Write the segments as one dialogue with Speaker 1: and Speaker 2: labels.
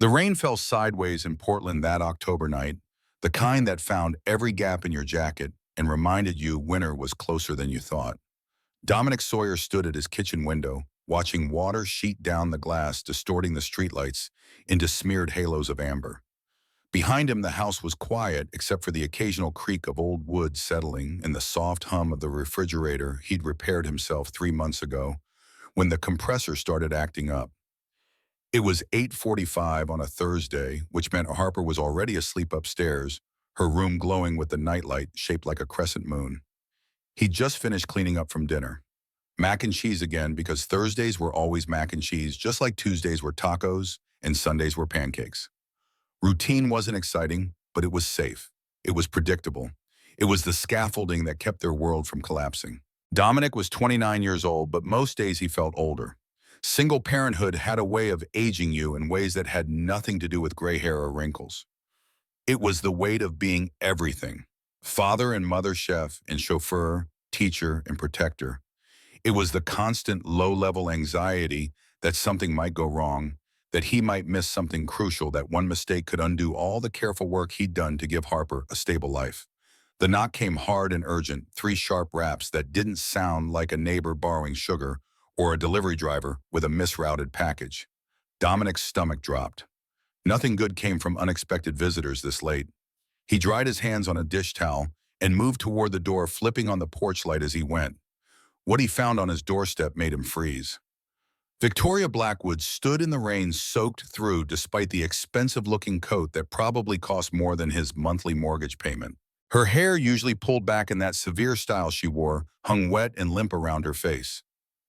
Speaker 1: The rain fell sideways in Portland that October night, the kind that found every gap in your jacket and reminded you winter was closer than you thought. Dominic Sawyer stood at his kitchen window, watching water sheet down the glass, distorting the streetlights into smeared halos of amber. Behind him, the house was quiet except for the occasional creak of old wood settling and the soft hum of the refrigerator he'd repaired himself 3 months ago when the compressor started acting up. It was 8:45 on a Thursday, which meant Harper was already asleep upstairs, her room glowing with the nightlight shaped like a crescent moon. He'd just finished cleaning up from dinner. Mac and cheese again, because Thursdays were always mac and cheese, just like Tuesdays were tacos and Sundays were pancakes. Routine wasn't exciting, but it was safe. It was predictable. It was the scaffolding that kept their world from collapsing. Dominic was 29 years old, but most days he felt older. Single parenthood had a way of aging you in ways that had nothing to do with gray hair or wrinkles. It was the weight of being everything. Father and mother, chef and chauffeur, teacher and protector. It was the constant low-level anxiety that something might go wrong, that he might miss something crucial, that one mistake could undo all the careful work he'd done to give Harper a stable life. The knock came hard and urgent, 3 sharp raps that didn't sound like a neighbor borrowing sugar or a delivery driver with a misrouted package. Dominic's stomach dropped. Nothing good came from unexpected visitors this late. He dried his hands on a dish towel and moved toward the door, flipping on the porch light as he went. What he found on his doorstep made him freeze. Victoria Blackwood stood in the rain, soaked through despite the expensive-looking coat that probably cost more than his monthly mortgage payment. Her hair, usually pulled back in that severe style she wore, hung wet and limp around her face.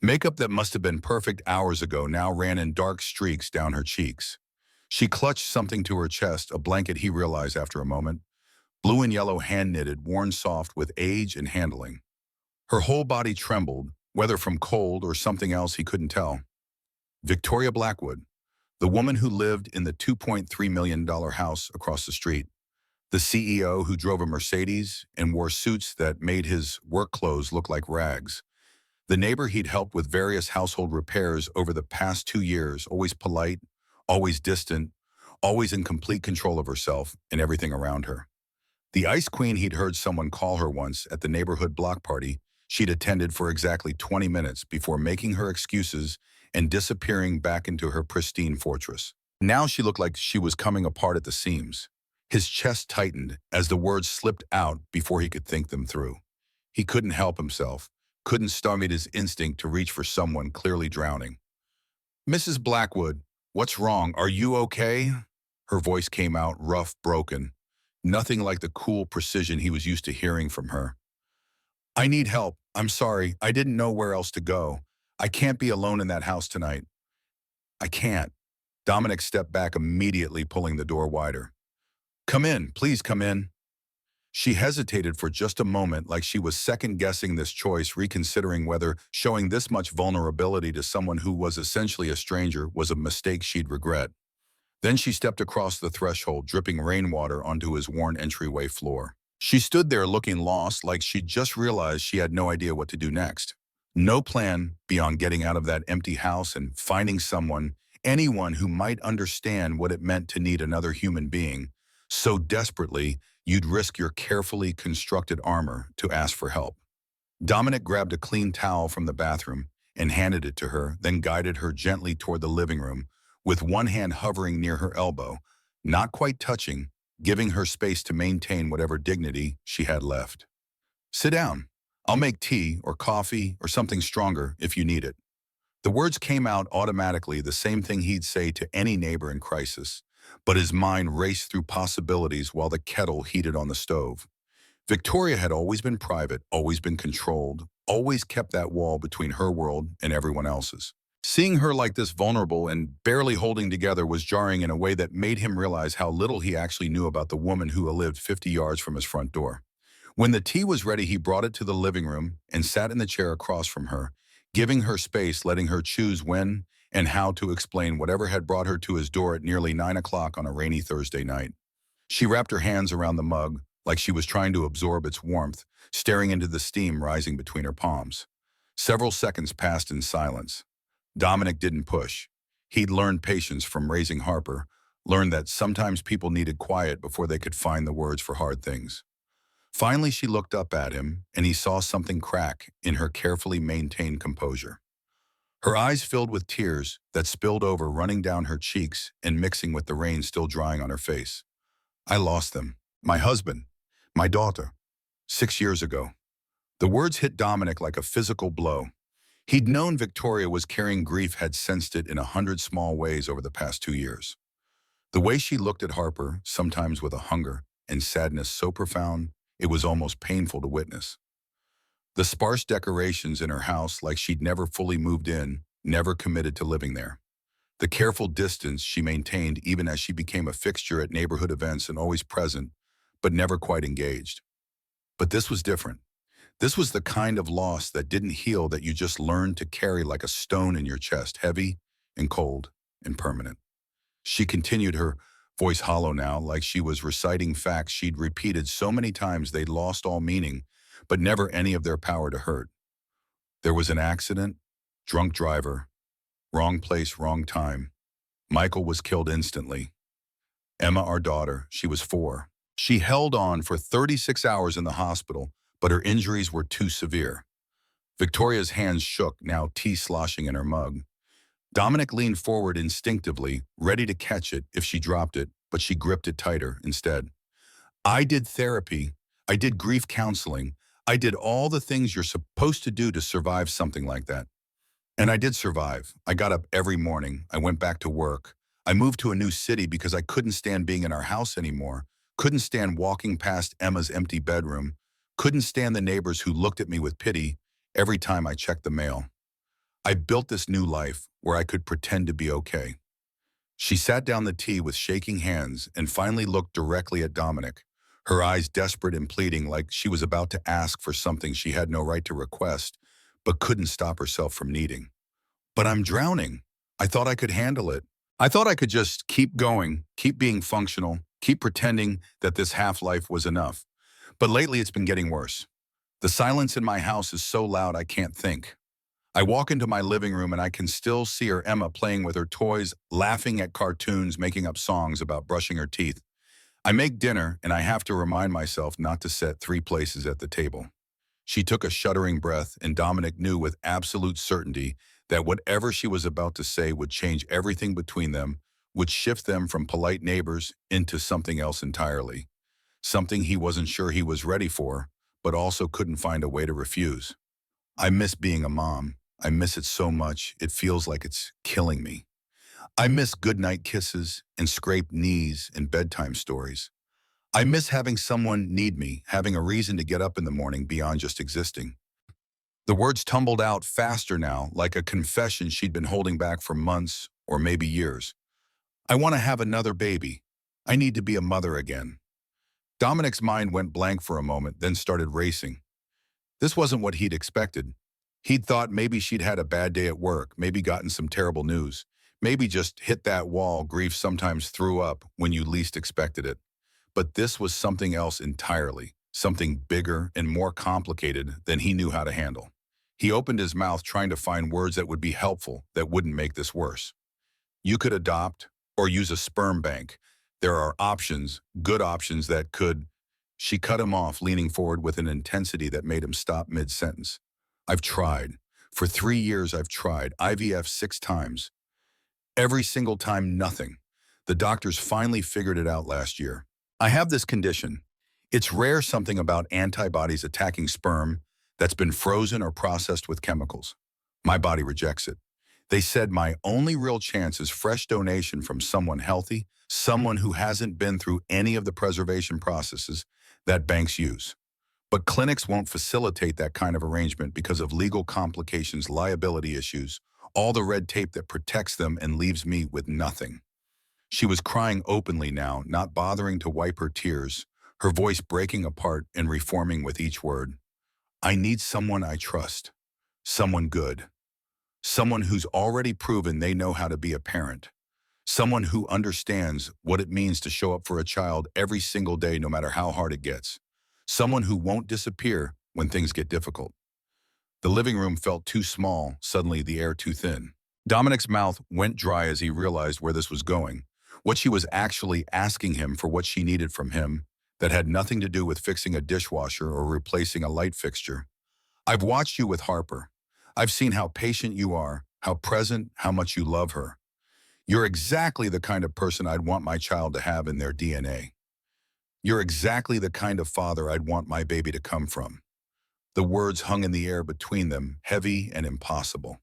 Speaker 1: Makeup that must have been perfect hours ago now ran in dark streaks down her cheeks. She clutched something to her chest, a blanket he realized after a moment. Blue and yellow hand-knitted, worn soft with age and handling. Her whole body trembled, whether from cold or something else he couldn't tell. Victoria Blackwood, the woman who lived in the $2.3 million house across the street. The CEO who drove a Mercedes and wore suits that made his work clothes look like rags. The neighbor he'd helped with various household repairs over the past 2 years, always polite, always distant, always in complete control of herself and everything around her. The ice queen he'd heard someone call her once at the neighborhood block party she'd attended for exactly 20 minutes before making her excuses and disappearing back into her pristine fortress. Now she looked like she was coming apart at the seams. His chest tightened as the words slipped out before he could think them through. He couldn't help himself, couldn't stomach his instinct to reach for someone clearly drowning. "Mrs. Blackwood, what's wrong? Are you okay?" Her voice came out rough, broken. Nothing like the cool precision he was used to hearing from her. "I need help. I'm sorry. I didn't know where else to go. I can't be alone in that house tonight." "I can't." Dominic stepped back immediately, pulling the door wider. "Come in. Please come in." She hesitated for just a moment, like she was second-guessing this choice, reconsidering whether showing this much vulnerability to someone who was essentially a stranger was a mistake she'd regret. Then she stepped across the threshold, dripping rainwater onto his worn entryway floor. She stood there looking lost, like she'd just realized she had no idea what to do next. No plan beyond getting out of that empty house and finding someone, anyone who might understand what it meant to need another human being, so desperately you'd risk your carefully constructed armor to ask for help. Dominic grabbed a clean towel from the bathroom and handed it to her, then guided her gently toward the living room, with one hand hovering near her elbow, not quite touching, giving her space to maintain whatever dignity she had left. "Sit down. I'll make tea or coffee or something stronger if you need it." The words came out automatically, the same thing he'd say to any neighbor in crisis, but his mind raced through possibilities while the kettle heated on the stove. Victoria had always been private, always been controlled, always kept that wall between her world and everyone else's. Seeing her like this, vulnerable and barely holding together, was jarring in a way that made him realize how little he actually knew about the woman who lived 50 yards from his front door. When the tea was ready, he brought it to the living room and sat in the chair across from her, giving her space, letting her choose when and how to explain whatever had brought her to his door at nearly 9 o'clock on a rainy Thursday night. She wrapped her hands around the mug like she was trying to absorb its warmth, staring into the steam rising between her palms. Several seconds passed in silence. Dominic didn't push. He'd learned patience from raising Harper, learned that sometimes people needed quiet before they could find the words for hard things. Finally, she looked up at him, and he saw something crack in her carefully maintained composure. Her eyes filled with tears that spilled over, running down her cheeks and mixing with the rain still drying on her face. I lost them. My husband. My daughter. 6 years ago. The words hit Dominic like a physical blow. He'd known Victoria was carrying grief, had sensed it in 100 small ways over the past 2 years. The way she looked at Harper, sometimes with a hunger and sadness so profound, it was almost painful to witness. The sparse decorations in her house, like she'd never fully moved in, never committed to living there. The careful distance she maintained even as she became a fixture at neighborhood events and always present, but never quite engaged. But this was different. This was the kind of loss that didn't heal, that you just learned to carry like a stone in your chest, heavy and cold and permanent. She continued, her voice hollow now, like she was reciting facts she'd repeated so many times they'd lost all meaning, but never any of their power to hurt. There was an accident, drunk driver, wrong place, wrong time. Michael was killed instantly. Emma, our daughter, she was 4. She held on for 36 hours in the hospital, but her injuries were too severe. Victoria's hands shook, now tea sloshing in her mug. Dominic leaned forward instinctively, ready to catch it if she dropped it, but she gripped it tighter instead. I did therapy. I did grief counseling. I did all the things you're supposed to do to survive something like that. And I did survive. I got up every morning. I went back to work. I moved to a new city because I couldn't stand being in our house anymore, couldn't stand walking past Emma's empty bedroom, couldn't stand the neighbors who looked at me with pity every time I checked the mail. I built this new life where I could pretend to be okay. She sat down the tea with shaking hands and finally looked directly at Dominic, her eyes desperate and pleading, like she was about to ask for something she had no right to request, but couldn't stop herself from needing. But I'm drowning. I thought I could handle it. I thought I could just keep going, keep being functional, keep pretending that this half-life was enough. But lately it's been getting worse. The silence in my house is so loud I can't think. I walk into my living room and I can still see her, Emma, playing with her toys, laughing at cartoons, making up songs about brushing her teeth. I make dinner and I have to remind myself not to set 3 places at the table. She took a shuddering breath, and Dominic knew with absolute certainty that whatever she was about to say would change everything between them, would shift them from polite neighbors into something else entirely. Something he wasn't sure he was ready for, but also couldn't find a way to refuse. I miss being a mom. I miss it so much, it feels like it's killing me. I miss goodnight kisses and scraped knees and bedtime stories. I miss having someone need me, having a reason to get up in the morning beyond just existing. The words tumbled out faster now, like a confession she'd been holding back for months or maybe years. I want to have another baby. I need to be a mother again. Dominic's mind went blank for a moment, then started racing. This wasn't what he'd expected. He'd thought maybe she'd had a bad day at work, maybe gotten some terrible news, maybe just hit that wall grief sometimes threw up when you least expected it. But this was something else entirely, something bigger and more complicated than he knew how to handle. He opened his mouth trying to find words that would be helpful, that wouldn't make this worse. You could adopt or use a sperm bank. There are options, good options that could. She cut him off, leaning forward with an intensity that made him stop mid-sentence. I've tried. For 3 years I've tried. IVF 6 times. Every single time, nothing. The doctors finally figured it out last year. I have this condition. It's rare, something about antibodies attacking sperm that's been frozen or processed with chemicals. My body rejects it. They said my only real chance is fresh donation from someone healthy, someone who hasn't been through any of the preservation processes that banks use. But clinics won't facilitate that kind of arrangement because of legal complications, liability issues, all the red tape that protects them and leaves me with nothing. She was crying openly now, not bothering to wipe her tears, her voice breaking apart and reforming with each word. I need someone I trust, someone good, someone who's already proven they know how to be a parent, someone who understands what it means to show up for a child every single day no matter how hard it gets, someone who won't disappear when things get difficult. The living room felt too small, suddenly the air too thin. Dominic's mouth went dry as he realized where this was going. What she was actually asking him for what she needed from him that had nothing to do with fixing a dishwasher or replacing a light fixture. I've watched you with Harper. I've seen how patient you are, how present, how much you love her. You're exactly the kind of person I'd want my child to have in their DNA. You're exactly the kind of father I'd want my baby to come from. The words hung in the air between them, heavy and impossible.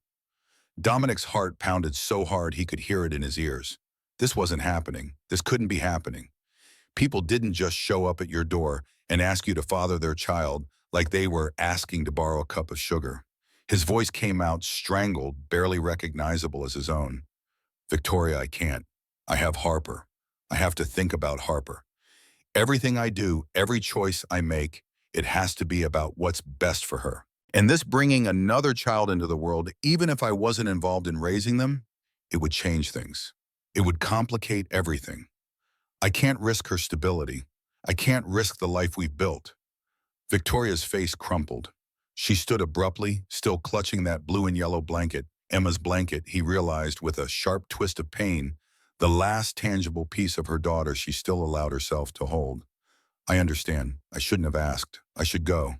Speaker 1: Dominic's heart pounded so hard he could hear it in his ears. This wasn't happening. This couldn't be happening. People didn't just show up at your door and ask you to father their child like they were asking to borrow a cup of sugar. His voice came out strangled, barely recognizable as his own. Victoria, I can't. I have Harper. I have to think about Harper. Everything I do, every choice I make, it has to be about what's best for her. And this bringing another child into the world, even if I wasn't involved in raising them, it would change things. It would complicate everything. I can't risk her stability. I can't risk the life we've built. Victoria's face crumpled. She stood abruptly, still clutching that blue and yellow blanket, Emma's blanket, he realized with a sharp twist of pain, the last tangible piece of her daughter she still allowed herself to hold. I understand. I shouldn't have asked. I should go.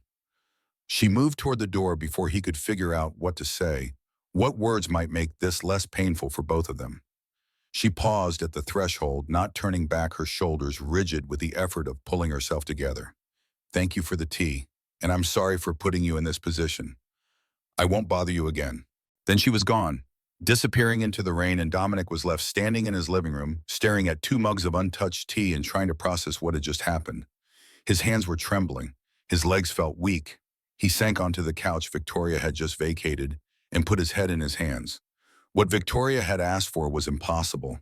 Speaker 1: She moved toward the door before he could figure out what to say, what words might make this less painful for both of them. She paused at the threshold, not turning back, her shoulders rigid with the effort of pulling herself together. Thank you for the tea, and I'm sorry for putting you in this position. I won't bother you again. Then she was gone, disappearing into the rain, and Dominic was left standing in his living room, staring at 2 mugs of untouched tea and trying to process what had just happened. His hands were trembling. His legs felt weak. He sank onto the couch Victoria had just vacated and put his head in his hands. What Victoria had asked for was impossible.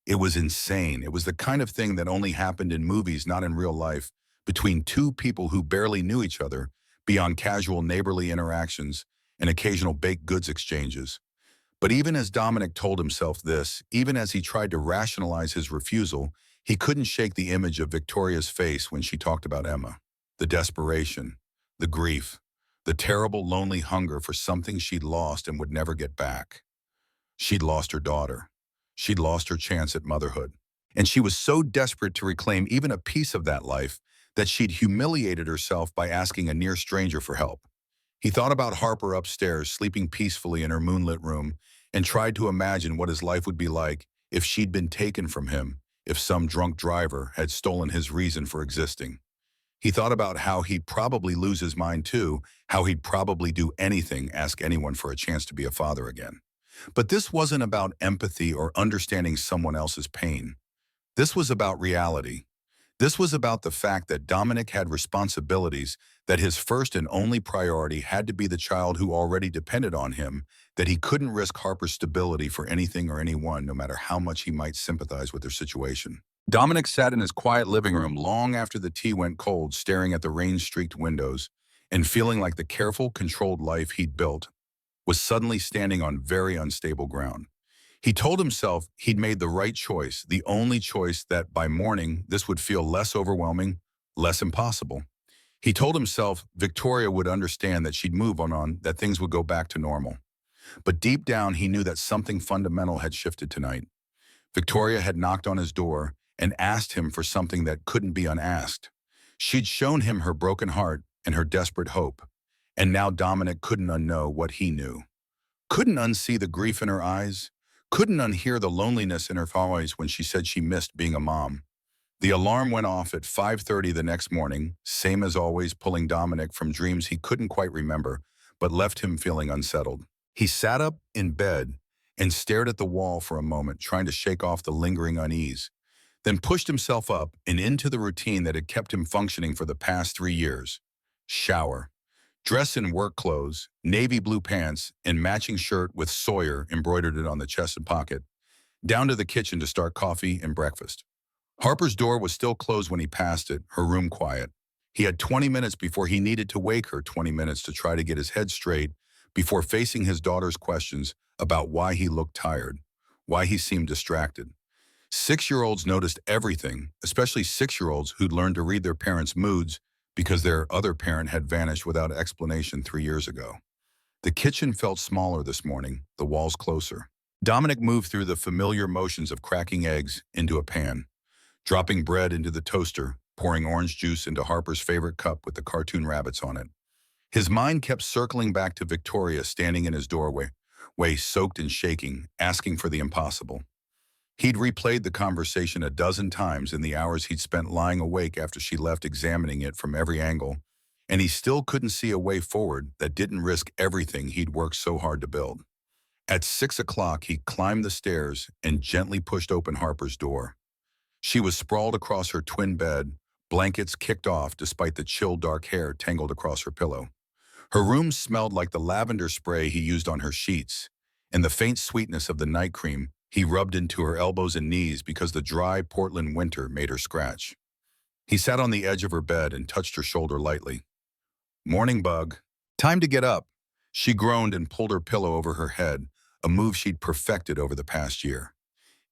Speaker 1: It was insane. It was the kind of thing that only happened in movies, not in real life, between 2 people who barely knew each other, beyond casual neighborly interactions and occasional baked goods exchanges. But even as Dominic told himself this, even as he tried to rationalize his refusal, he couldn't shake the image of Victoria's face when she talked about Emma. The desperation, the grief, the terrible lonely hunger for something she'd lost and would never get back. She'd lost her daughter. She'd lost her chance at motherhood. And she was so desperate to reclaim even a piece of that life that she'd humiliated herself by asking a near stranger for help. He thought about Harper upstairs, sleeping peacefully in her moonlit room, and tried to imagine what his life would be like if she'd been taken from him, if some drunk driver had stolen his reason for existing. He thought about how he'd probably lose his mind too, how he'd probably do anything, ask anyone for a chance to be a father again. But this wasn't about empathy or understanding someone else's pain. This was about reality. This was about the fact that Dominic had responsibilities, that his first and only priority had to be the child who already depended on him, that he couldn't risk Harper's stability for anything or anyone, no matter how much he might sympathize with their situation. Dominic sat in his quiet living room long after the tea went cold, staring at the rain-streaked windows and feeling like the careful, controlled life he'd built was suddenly standing on very unstable ground. He told himself he'd made the right choice, the only choice, that by morning this would feel less overwhelming, less impossible. He told himself Victoria would understand, that she'd move on, that things would go back to normal. But deep down he knew that something fundamental had shifted tonight. Victoria had knocked on his door and asked him for something that couldn't be unasked. She'd shown him her broken heart and her desperate hope. And now Dominic couldn't unknow what he knew. Couldn't unsee the grief in her eyes. Couldn't unhear the loneliness in her voice when she said she missed being a mom. The alarm went off at 5:30 the next morning, same as always, pulling Dominic from dreams he couldn't quite remember, but left him feeling unsettled. He sat up in bed and stared at the wall for a moment, trying to shake off the lingering unease, then pushed himself up and into the routine that had kept him functioning for the past 3 years. Shower. Dress in work clothes, navy blue pants, and matching shirt with Sawyer embroidered on the chest and pocket. Down to the kitchen to start coffee and breakfast. Harper's door was still closed when he passed it, her room quiet. He had 20 minutes before he needed to wake her, 20 minutes to try to get his head straight before facing his daughter's questions about why he looked tired, why he seemed distracted. 6-year-olds noticed everything, especially 6-year-olds who'd learned to read their parents' moods because their other parent had vanished without explanation 3 years ago. The kitchen felt smaller this morning, the walls closer. Dominic moved through the familiar motions of cracking eggs into a pan, dropping bread into the toaster, pouring orange juice into Harper's favorite cup with the cartoon rabbits on it. His mind kept circling back to Victoria standing in his doorway, soaked and shaking, asking for the impossible. He'd replayed the conversation a dozen times in the hours he'd spent lying awake after she left, examining it from every angle, and he still couldn't see a way forward that didn't risk everything he'd worked so hard to build. At 6 o'clock, he climbed the stairs and gently pushed open Harper's door. She was sprawled across her twin bed, blankets kicked off despite the chill dark hair tangled across her pillow. Her room smelled like the lavender spray he used on her sheets, and the faint sweetness of the night cream he rubbed into her elbows and knees because the dry Portland winter made her scratch. He sat on the edge of her bed and touched her shoulder lightly. "Morning, bug. Time to get up." She groaned and pulled her pillow over her head, a move she'd perfected over the past year.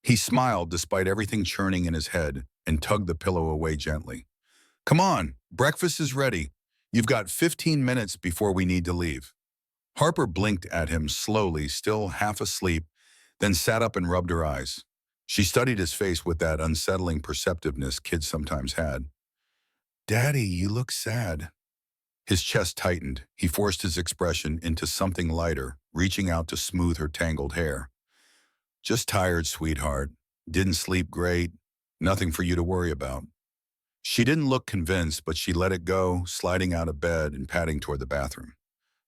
Speaker 1: He smiled despite everything churning in his head and tugged the pillow away gently. "Come on, breakfast is ready. You've got 15 minutes before we need to leave." Harper blinked at him slowly, still half asleep, then sat up and rubbed her eyes. She studied his face with that unsettling perceptiveness kids sometimes had. "Daddy, you look sad." His chest tightened. He forced his expression into something lighter, reaching out to smooth her tangled hair. "Just tired, sweetheart. Didn't sleep great. Nothing for you to worry about." She didn't look convinced, but she let it go, sliding out of bed and padding toward the bathroom.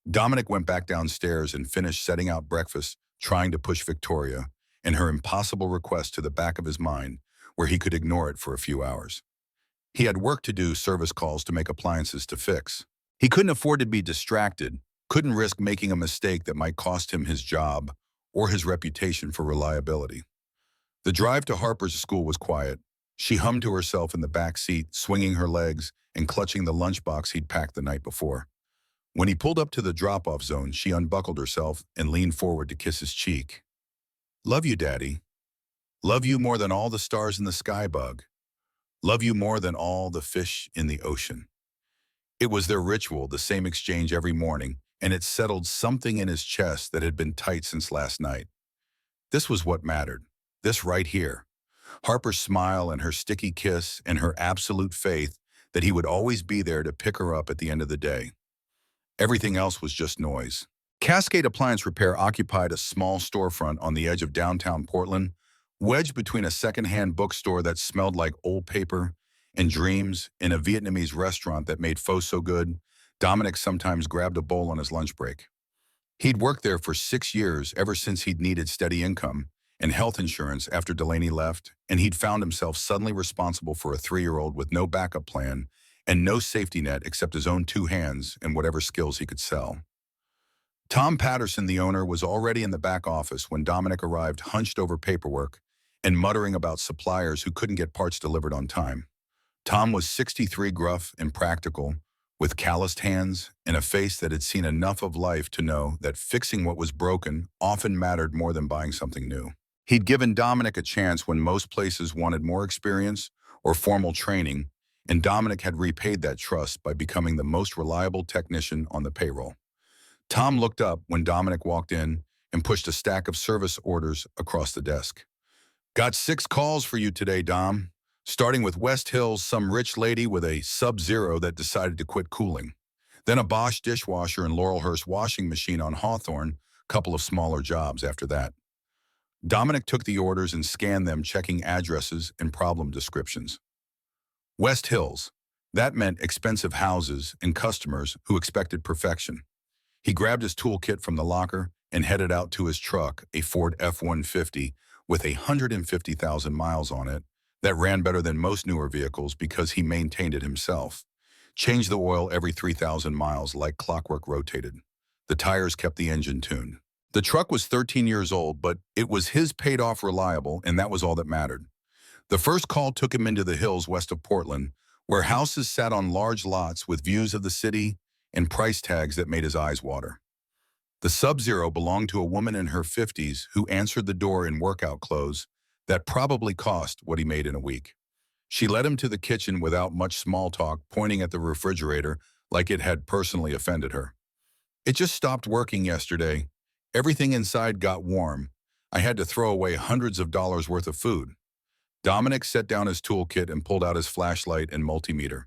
Speaker 1: Dominic went back downstairs and finished setting out breakfast, trying to push Victoria and her impossible request to the back of his mind, where he could ignore it for a few hours. He had work to do, service calls to make, appliances to fix. He couldn't afford to be distracted, couldn't risk making a mistake that might cost him his job or his reputation for reliability. The drive to Harper's school was quiet. She hummed to herself in the back seat, swinging her legs and clutching the lunchbox he'd packed the night before. When he pulled up to the drop-off zone, she unbuckled herself and leaned forward to kiss his cheek. "Love you, Daddy. Love you more than all the stars in the sky, bug. Love you more than all the fish in the ocean." It was their ritual, the same exchange every morning, and it settled something in his chest that had been tight since last night. This was what mattered. This right here. Harper's smile and her sticky kiss and her absolute faith that he would always be there to pick her up at the end of the day. Everything else was just noise. Cascade Appliance Repair occupied a small storefront on the edge of downtown Portland, wedged between a secondhand bookstore that smelled like old paper and dreams and a Vietnamese restaurant that made pho so good, Dominic sometimes grabbed a bowl on his lunch break. He'd worked there for 6 years, ever since he'd needed steady income and health insurance after Delaney left, and he'd found himself suddenly responsible for a 3-year-old with no backup plan and no safety net except his own 2 hands and whatever skills he could sell. Tom Patterson, the owner, was already in the back office when Dominic arrived, hunched over paperwork and muttering about suppliers who couldn't get parts delivered on time. Tom was 63, gruff and practical, with calloused hands and a face that had seen enough of life to know that fixing what was broken often mattered more than buying something new. He'd given Dominic a chance when most places wanted more experience or formal training, and Dominic had repaid that trust by becoming the most reliable technician on the payroll. Tom looked up when Dominic walked in and pushed a stack of service orders across the desk. "Got 6 calls for you today, Dom. Starting with West Hills, some rich lady with a Sub-Zero that decided to quit cooling. Then a Bosch dishwasher and Laurelhurst washing machine on Hawthorne, couple of smaller jobs after that." Dominic took the orders and scanned them, checking addresses and problem descriptions. West Hills. That meant expensive houses and customers who expected perfection. He grabbed his toolkit from the locker and headed out to his truck, a Ford F-150 with 150,000 miles on it, that ran better than most newer vehicles because he maintained it himself. Changed the oil every 3,000 miles like clockwork rotated. The tires kept the engine tuned. The truck was 13 years old, but it was his paid-off reliable, and that was all that mattered. The first call took him into the hills west of Portland, where houses sat on large lots with views of the city and price tags that made his eyes water. The Sub-Zero belonged to a woman in her 50s who answered the door in workout clothes that probably cost what he made in a week. She led him to the kitchen without much small talk, pointing at the refrigerator like it had personally offended her. "It just stopped working yesterday. Everything inside got warm. I had to throw away hundreds of dollars worth of food. Dominic set down his toolkit and pulled out his flashlight and multimeter.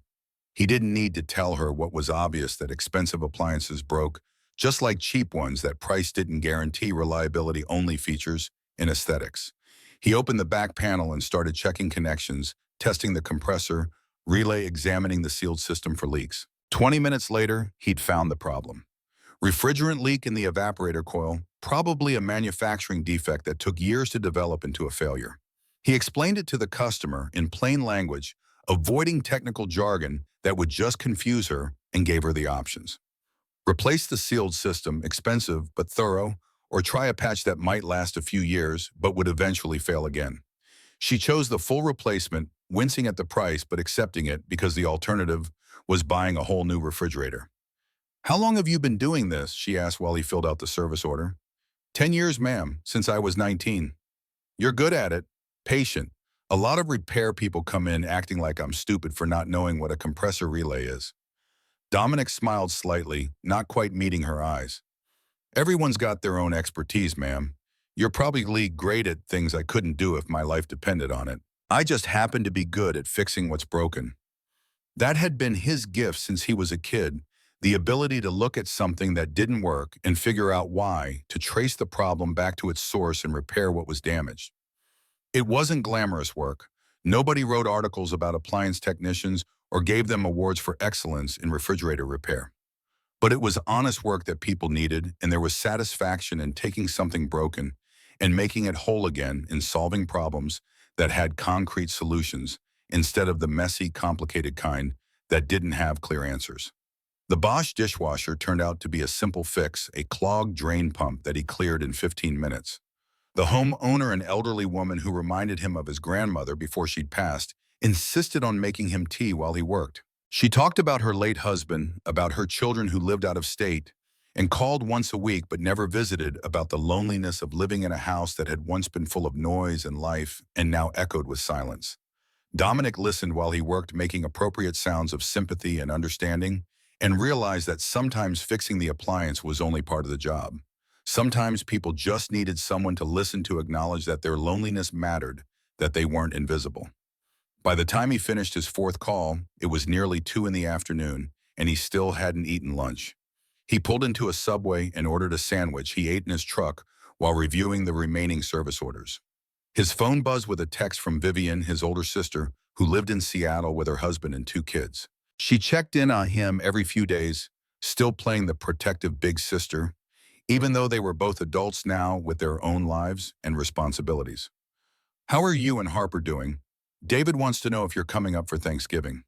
Speaker 1: He didn't need to tell her what was obvious, that expensive appliances broke, just like cheap ones, that price didn't guarantee reliability, only features and aesthetics. He opened the back panel and started checking connections, testing the compressor, relay, examining the sealed system for leaks. 20 minutes later, he'd found the problem. Refrigerant leak in the evaporator coil, probably a manufacturing defect that took years to develop into a failure. He explained it to the customer in plain language, avoiding technical jargon that would just confuse her, and gave her the options. Replace the sealed system, expensive but thorough, or try a patch that might last a few years but would eventually fail again. She chose the full replacement, wincing at the price but accepting it because the alternative was buying a whole new refrigerator. "How long have you been doing this?" she asked while he filled out the service order. "10 years, ma'am, since I was 19. "You're good at it. Patient. A lot of repair people come in acting like I'm stupid for not knowing what a compressor relay is." Dominic smiled slightly, not quite meeting her eyes. "Everyone's got their own expertise, ma'am. You're probably great at things I couldn't do if my life depended on it. I just happen to be good at fixing what's broken." That had been his gift since he was a kid, the ability to look at something that didn't work and figure out why, to trace the problem back to its source and repair what was damaged. It wasn't glamorous work. Nobody wrote articles about appliance technicians or gave them awards for excellence in refrigerator repair. But it was honest work that people needed, and there was satisfaction in taking something broken and making it whole again, in solving problems that had concrete solutions instead of the messy, complicated kind that didn't have clear answers. The Bosch dishwasher turned out to be a simple fix, a clogged drain pump that he cleared in 15 minutes. The homeowner, an elderly woman who reminded him of his grandmother before she'd passed, insisted on making him tea while he worked. She talked about her late husband, about her children who lived out of state, and called once a week but never visited, about the loneliness of living in a house that had once been full of noise and life and now echoed with silence. Dominic listened while he worked, making appropriate sounds of sympathy and understanding, and realized that sometimes fixing the appliance was only part of the job. Sometimes people just needed someone to listen, to acknowledge that their loneliness mattered, that they weren't invisible. By the time he finished his fourth call, it was nearly 2 in the afternoon, and he still hadn't eaten lunch. He pulled into a Subway and ordered a sandwich he ate in his truck while reviewing the remaining service orders. His phone buzzed with a text from Vivian, his older sister, who lived in Seattle with her husband and 2 kids. She checked in on him every few days, still playing the protective big sister, even though they were both adults now with their own lives and responsibilities. "How are you and Harper doing? David wants to know if you're coming up for Thanksgiving."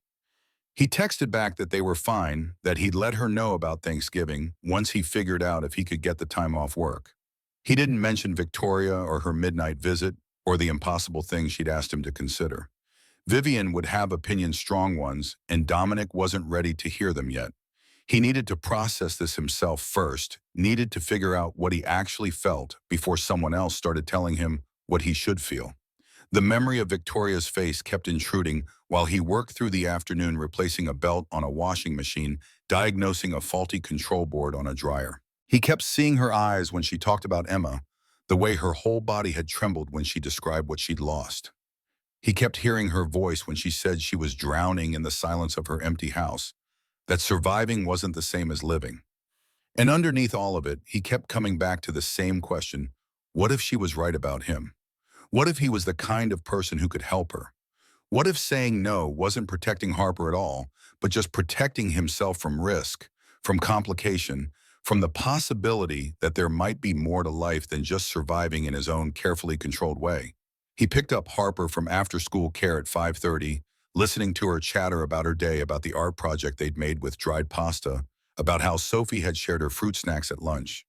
Speaker 1: He texted back that they were fine, that he'd let her know about Thanksgiving once he figured out if he could get the time off work. He didn't mention Victoria or her midnight visit or the impossible things she'd asked him to consider. Vivian would have opinions, strong ones, and Dominic wasn't ready to hear them yet. He needed to process this himself first, needed to figure out what he actually felt before someone else started telling him what he should feel. The memory of Victoria's face kept intruding while he worked through the afternoon, replacing a belt on a washing machine, diagnosing a faulty control board on a dryer. He kept seeing her eyes when she talked about Emma, the way her whole body had trembled when she described what she'd lost. He kept hearing her voice when she said she was drowning in the silence of her empty house, that surviving wasn't the same as living. And underneath all of it, he kept coming back to the same question: what if she was right about him? What if he was the kind of person who could help her? What if saying no wasn't protecting Harper at all, but just protecting himself from risk, from complication, from the possibility that there might be more to life than just surviving in his own carefully controlled way? He picked up Harper from after-school care at 5:30, listening to her chatter about her day, about the art project they'd made with dried pasta, about how Sophie had shared her fruit snacks at lunch.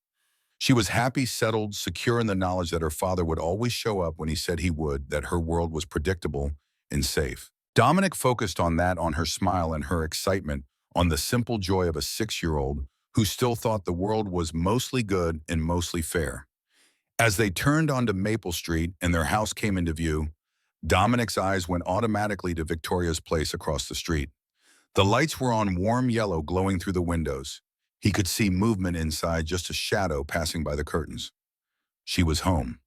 Speaker 1: She was happy, settled, secure in the knowledge that her father would always show up when he said he would, that her world was predictable and safe. Dominic focused on that, on her smile and her excitement, on the simple joy of a 6-year-old who still thought the world was mostly good and mostly fair. As they turned onto Maple Street and their house came into view, Dominic's eyes went automatically to Victoria's place across the street. The lights were on warm yellow, glowing through the windows. He could see movement inside, just a shadow passing by the curtains. She was home.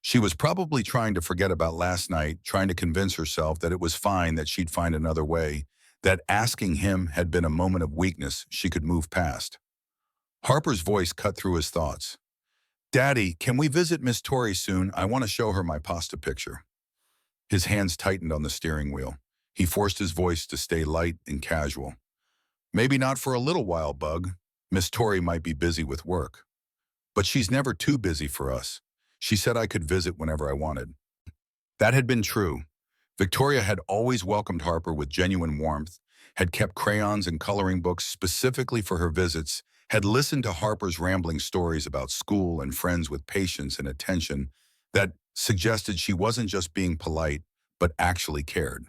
Speaker 1: She was probably trying to forget about last night, trying to convince herself that it was fine, that she'd find another way, that asking him had been a moment of weakness she could move past. Harper's voice cut through his thoughts. Daddy, can we visit Miss Tori soon? I want to show her my pasta picture. His hands tightened on the steering wheel. He forced his voice to stay light and casual. Maybe not for a little while, Bug. Miss Tori might be busy with work. But she's never too busy for us. She said I could visit whenever I wanted. That had been true. Victoria had always welcomed Harper with genuine warmth, had kept crayons and coloring books specifically for her visits, had listened to Harper's rambling stories about school and friends with patience and attention that suggested she wasn't just being polite, but actually cared.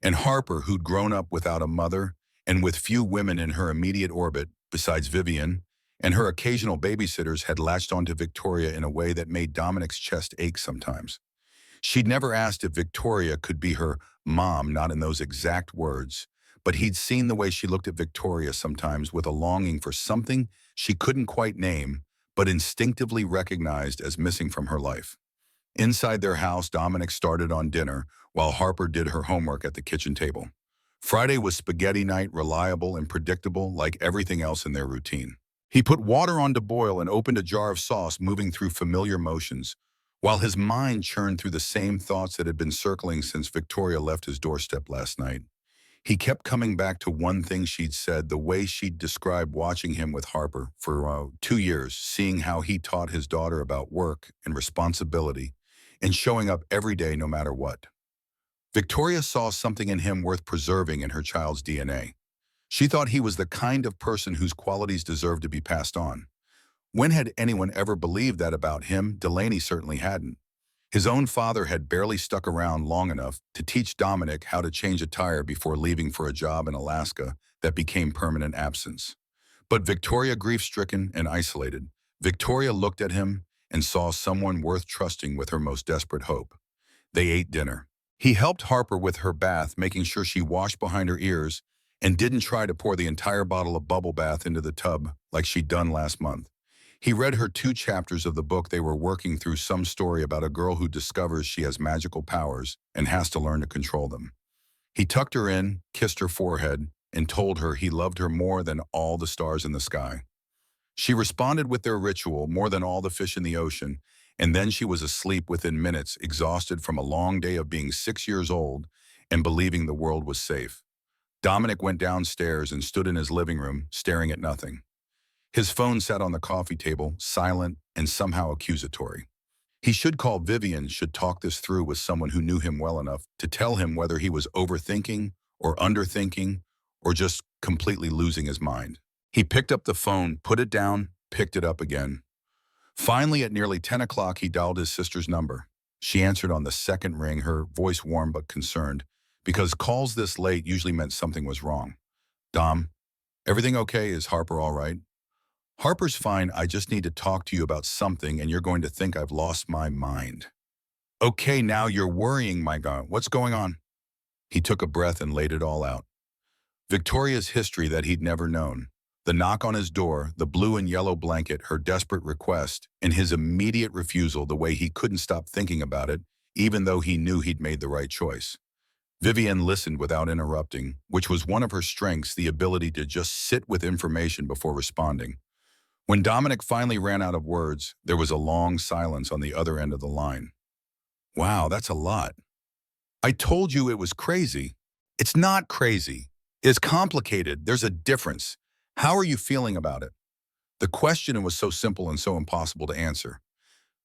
Speaker 1: And Harper, who'd grown up without a mother and with few women in her immediate orbit besides Vivian, and her occasional babysitters, had latched onto Victoria in a way that made Dominic's chest ache sometimes. She'd never asked if Victoria could be her mom, not in those exact words, but he'd seen the way she looked at Victoria sometimes with a longing for something she couldn't quite name, but instinctively recognized as missing from her life. Inside their house, Dominic started on dinner while Harper did her homework at the kitchen table. Friday was spaghetti night, reliable and predictable like everything else in their routine. He put water on to boil and opened a jar of sauce, moving through familiar motions, while his mind churned through the same thoughts that had been circling since Victoria left his doorstep last night. He kept coming back to one thing she'd said, the way she'd described watching him with Harper for 2 years, seeing how he taught his daughter about work and responsibility and showing up every day no matter what. Victoria saw something in him worth preserving in her child's DNA. She thought he was the kind of person whose qualities deserved to be passed on. When had anyone ever believed that about him? Delaney certainly hadn't. His own father had barely stuck around long enough to teach Dominic how to change a tire before leaving for a job in Alaska that became permanent absence. But Victoria, grief-stricken and isolated, Victoria looked at him and saw someone worth trusting with her most desperate hope. They ate dinner. He helped Harper with her bath, making sure she washed behind her ears and didn't try to pour the entire bottle of bubble bath into the tub like she'd done last month. He read her 2 chapters of the book they were working through, some story about a girl who discovers she has magical powers and has to learn to control them. He tucked her in, kissed her forehead, and told her he loved her more than all the stars in the sky. She responded with their ritual, more than all the fish in the ocean, and then she was asleep within minutes, exhausted from a long day of being 6 years old and believing the world was safe. Dominic went downstairs and stood in his living room, staring at nothing. His phone sat on the coffee table, silent and somehow accusatory. He should call Vivian, should talk this through with someone who knew him well enough to tell him whether he was overthinking or underthinking or just completely losing his mind. He picked up the phone, put it down, picked it up again. Finally, at nearly 10 o'clock, he dialed his sister's number. She answered on the second ring, her voice warm but concerned, because calls this late usually meant something was wrong. Dom, everything okay? Is Harper all right? Harper's fine. I just need to talk to you about something, and you're going to think I've lost my mind. Okay, now you're worrying, my God. What's going on? He took a breath and laid it all out. Victoria's history that he'd never known. The knock on his door, the blue and yellow blanket, her desperate request, and his immediate refusal, the way he couldn't stop thinking about it, even though he knew he'd made the right choice. Vivian listened without interrupting, which was one of her strengths, the ability to just sit with information before responding. When Dominic finally ran out of words, there was a long silence on the other end of the line. Wow, that's a lot. I told you it was crazy. It's not crazy. It's complicated. There's a difference. How are you feeling about it? The question was so simple and so impossible to answer.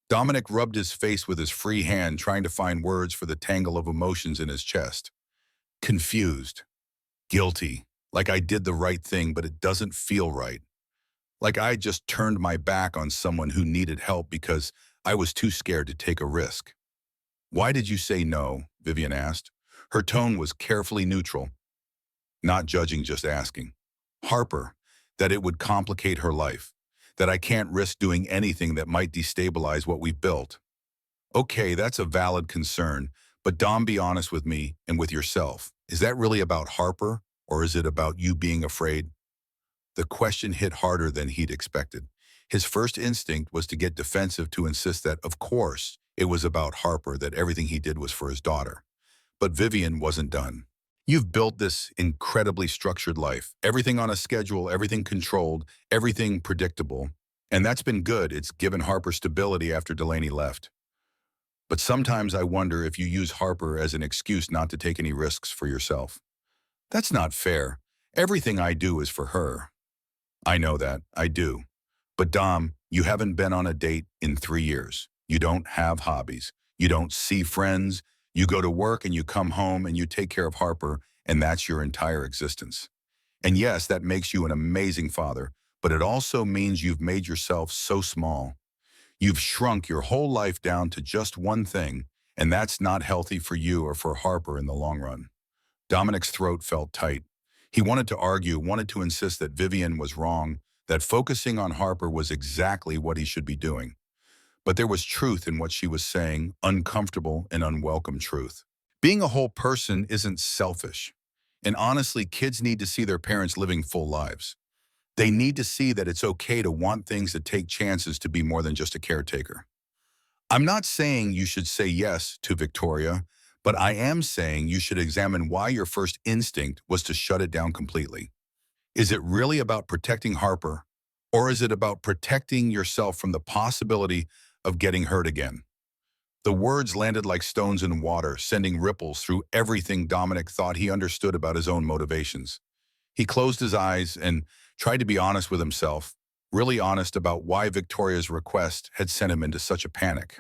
Speaker 1: Dominic rubbed his face with his free hand, trying to find words for the tangle of emotions in his chest. Confused. Guilty. Like I did the right thing, but it doesn't feel right. Like I just turned my back on someone who needed help because I was too scared to take a risk. Why did you say no? Vivian asked. Her tone was carefully neutral. Not judging, just asking. Harper, that it would complicate her life. That I can't risk doing anything that might destabilize what we've built. Okay, that's a valid concern, but Dom, be honest with me and with yourself. Is that really about Harper, or is it about you being afraid? The question hit harder than he'd expected. His first instinct was to get defensive, to insist that, of course, it was about Harper, that everything he did was for his daughter. But Vivian wasn't done. You've built this incredibly structured life. Everything on a schedule, everything controlled, everything predictable. And that's been good. It's given Harper stability after Delaney left. But sometimes I wonder if you use Harper as an excuse not to take any risks for yourself. That's not fair. Everything I do is for her. I know that. I do. But Dom, you haven't been on a date in 3 years. You don't have hobbies. You don't see friends. You go to work and you come home and you take care of Harper, and that's your entire existence. And yes, that makes you an amazing father, but it also means you've made yourself so small. You've shrunk your whole life down to just one thing, and that's not healthy for you or for Harper in the long run. Dominic's throat felt tight. He wanted to argue, wanted to insist that Vivian was wrong, that focusing on Harper was exactly what he should be doing. But there was truth in what she was saying, uncomfortable and unwelcome truth. Being a whole person isn't selfish. And honestly, kids need to see their parents living full lives. They need to see that it's okay to want things, to take chances, to be more than just a caretaker. I'm not saying you should say yes to Victoria, but I am saying you should examine why your first instinct was to shut it down completely. Is it really about protecting Harper, or is it about protecting yourself from the possibility of getting hurt again? The words landed like stones in water, sending ripples through everything Dominic thought he understood about his own motivations. He closed his eyes and tried to be honest with himself, really honest about why Victoria's request had sent him into such a panic.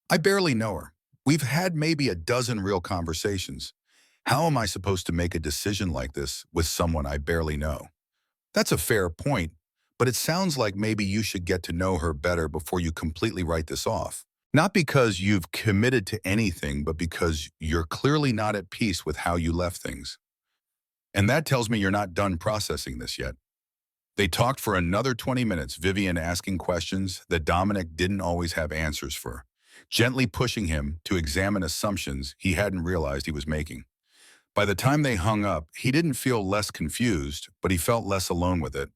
Speaker 1: I barely know her. We've had maybe a dozen real conversations. How am I supposed to make a decision like this with someone I barely know? That's a fair point, but it sounds like maybe you should get to know her better before you completely write this off. Not because you've committed to anything, but because you're clearly not at peace with how you left things. And that tells me you're not done processing this yet. They talked for another 20 minutes, Vivian asking questions that Dominic didn't always have answers for, gently pushing him to examine assumptions he hadn't realized he was making. By the time they hung up, he didn't feel less confused, but he felt less alone with it.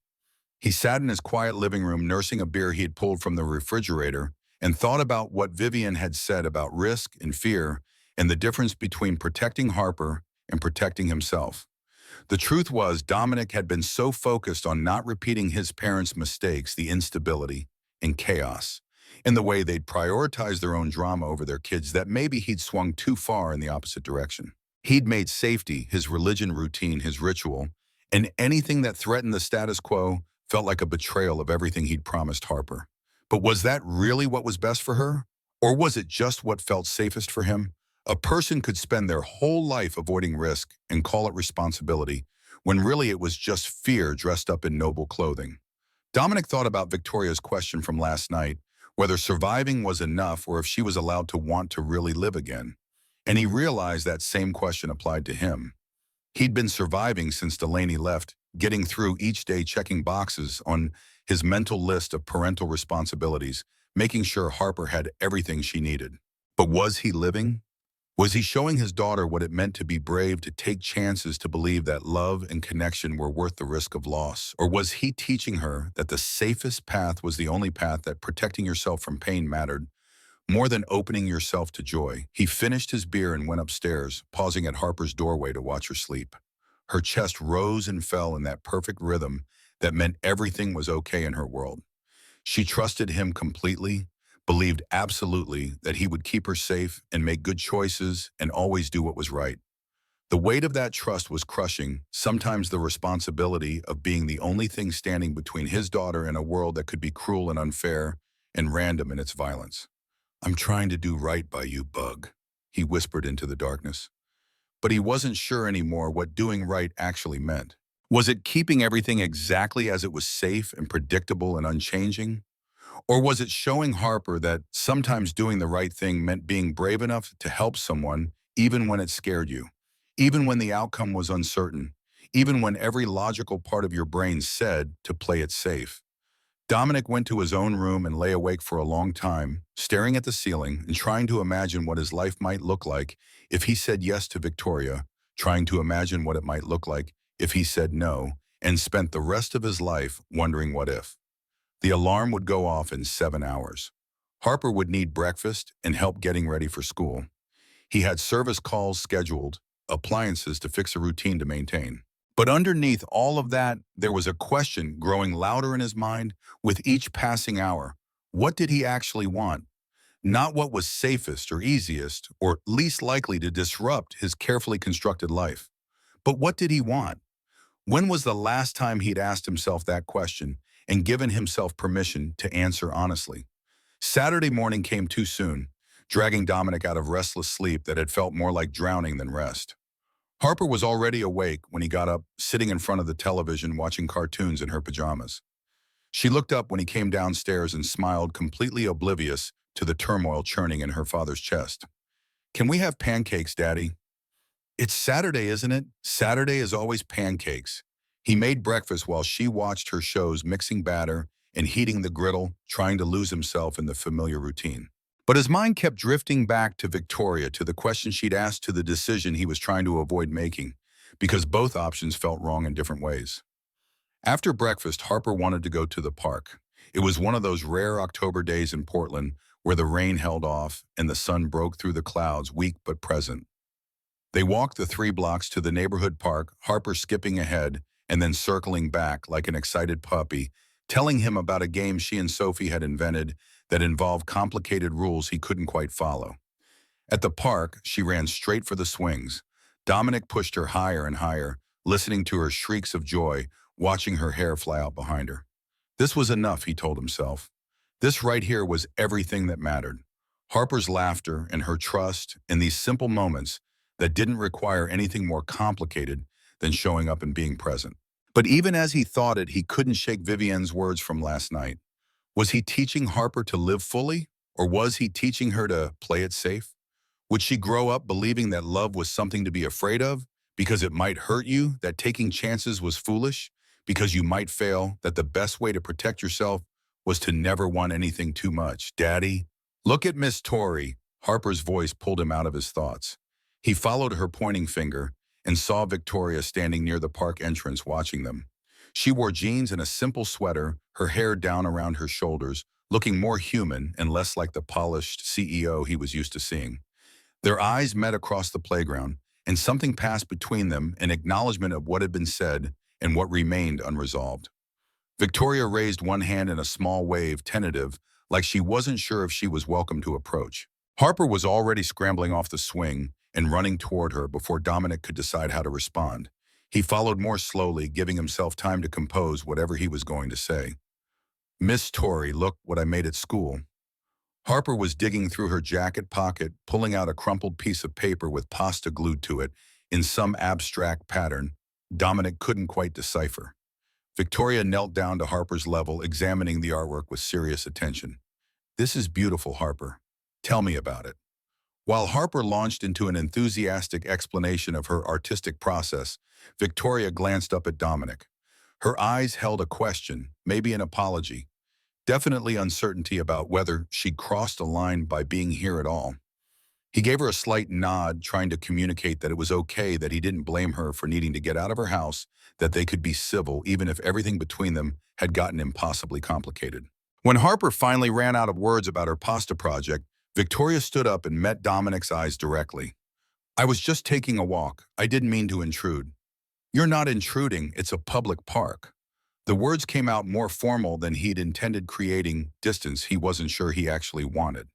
Speaker 1: He sat in his quiet living room nursing a beer he had pulled from the refrigerator and thought about what Vivian had said about risk and fear and the difference between protecting Harper and protecting himself. The truth was, Dominic had been so focused on not repeating his parents' mistakes, the instability and chaos, and the way they'd prioritized their own drama over their kids, that maybe he'd swung too far in the opposite direction. He'd made safety his religion routine, his ritual, and anything that threatened the status quo felt like a betrayal of everything he'd promised Harper. But was that really what was best for her? Or was it just what felt safest for him? A person could spend their whole life avoiding risk and call it responsibility, when really it was just fear dressed up in noble clothing. Dominic thought about Victoria's question from last night, whether surviving was enough or if she was allowed to want to really live again. And he realized that same question applied to him. He'd been surviving since Delaney left, getting through each day, checking boxes on his mental list of parental responsibilities, making sure Harper had everything she needed. But was he living? Was he showing his daughter what it meant to be brave, to take chances, to believe that love and connection were worth the risk of loss? Or was he teaching her that the safest path was the only path, that protecting yourself from pain mattered more than opening yourself to joy? He finished his beer and went upstairs, pausing at Harper's doorway to watch her sleep. Her chest rose and fell in that perfect rhythm that meant everything was okay in her world. She trusted him completely, believed absolutely that he would keep her safe and make good choices and always do what was right. The weight of that trust was crushing, sometimes the responsibility of being the only thing standing between his daughter and a world that could be cruel and unfair and random in its violence. "I'm trying to do right by you, Bug," he whispered into the darkness. But he wasn't sure anymore what doing right actually meant. Was it keeping everything exactly as it was, safe and predictable and unchanging? Or was it showing Harper that sometimes doing the right thing meant being brave enough to help someone even when it scared you, even when the outcome was uncertain, even when every logical part of your brain said to play it safe? Dominic went to his own room and lay awake for a long time, staring at the ceiling and trying to imagine what his life might look like if he said yes to Victoria, trying to imagine what it might look like if he said no, and spent the rest of his life wondering what if. The alarm would go off in 7 hours. Harper would need breakfast and help getting ready for school. He had service calls scheduled, appliances to fix a routine to maintain. But underneath all of that, there was a question growing louder in his mind with each passing hour. What did he actually want? Not what was safest or easiest or least likely to disrupt his carefully constructed life. But what did he want? When was the last time he'd asked himself that question and given himself permission to answer honestly? Saturday morning came too soon, dragging Dominic out of restless sleep that had felt more like drowning than rest. Harper was already awake when he got up, sitting in front of the television watching cartoons in her pajamas. She looked up when he came downstairs and smiled, completely oblivious to the turmoil churning in her father's chest. "Can we have pancakes, Daddy?" "It's Saturday, isn't it?" Saturday is always pancakes. He made breakfast while she watched her shows, mixing batter and heating the griddle, trying to lose himself in the familiar routine. But his mind kept drifting back to Victoria, to the question she'd asked, to the decision he was trying to avoid making, because both options felt wrong in different ways. After breakfast, Harper wanted to go to the park. It was one of those rare October days in Portland where the rain held off and the sun broke through the clouds, weak but present. They walked the 3 blocks to the neighborhood park, Harper skipping ahead and then circling back like an excited puppy, telling him about a game she and Sophie had invented that involved complicated rules he couldn't quite follow. At the park, she ran straight for the swings. Dominic pushed her higher and higher, listening to her shrieks of joy, watching her hair fly out behind her. This was enough, he told himself. This right here was everything that mattered. Harper's laughter and her trust in these simple moments that didn't require anything more complicated than showing up and being present. But even as he thought it, he couldn't shake Vivienne's words from last night. Was he teaching Harper to live fully, or was he teaching her to play it safe? Would she grow up believing that love was something to be afraid of because it might hurt you, that taking chances was foolish because you might fail, that the best way to protect yourself was to never want anything too much? "Daddy, look at Miss Tori." Harper's voice pulled him out of his thoughts. He followed her pointing finger and saw Victoria standing near the park entrance watching them. She wore jeans and a simple sweater, her hair down around her shoulders, looking more human and less like the polished CEO he was used to seeing. Their eyes met across the playground, and something passed between them, an acknowledgement of what had been said and what remained unresolved. Victoria raised one hand in a small wave, tentative, like she wasn't sure if she was welcome to approach. Harper was already scrambling off the swing and running toward her before Dominic could decide how to respond. He followed more slowly, giving himself time to compose whatever he was going to say. "Miss Tori, look what I made at school." Harper was digging through her jacket pocket, pulling out a crumpled piece of paper with pasta glued to it in some abstract pattern Dominic couldn't quite decipher. Victoria knelt down to Harper's level, examining the artwork with serious attention. "This is beautiful, Harper. Tell me about it." While Harper launched into an enthusiastic explanation of her artistic process, Victoria glanced up at Dominic. Her eyes held a question, maybe an apology, definitely uncertainty about whether she'd crossed a line by being here at all. He gave her a slight nod, trying to communicate that it was okay, that he didn't blame her for needing to get out of her house, that they could be civil even if everything between them had gotten impossibly complicated. When Harper finally ran out of words about her pasta project, Victoria stood up and met Dominic's eyes directly. "I was just taking a walk. I didn't mean to intrude." "You're not intruding, it's a public park." The words came out more formal than he'd intended, creating distance he wasn't sure he actually wanted.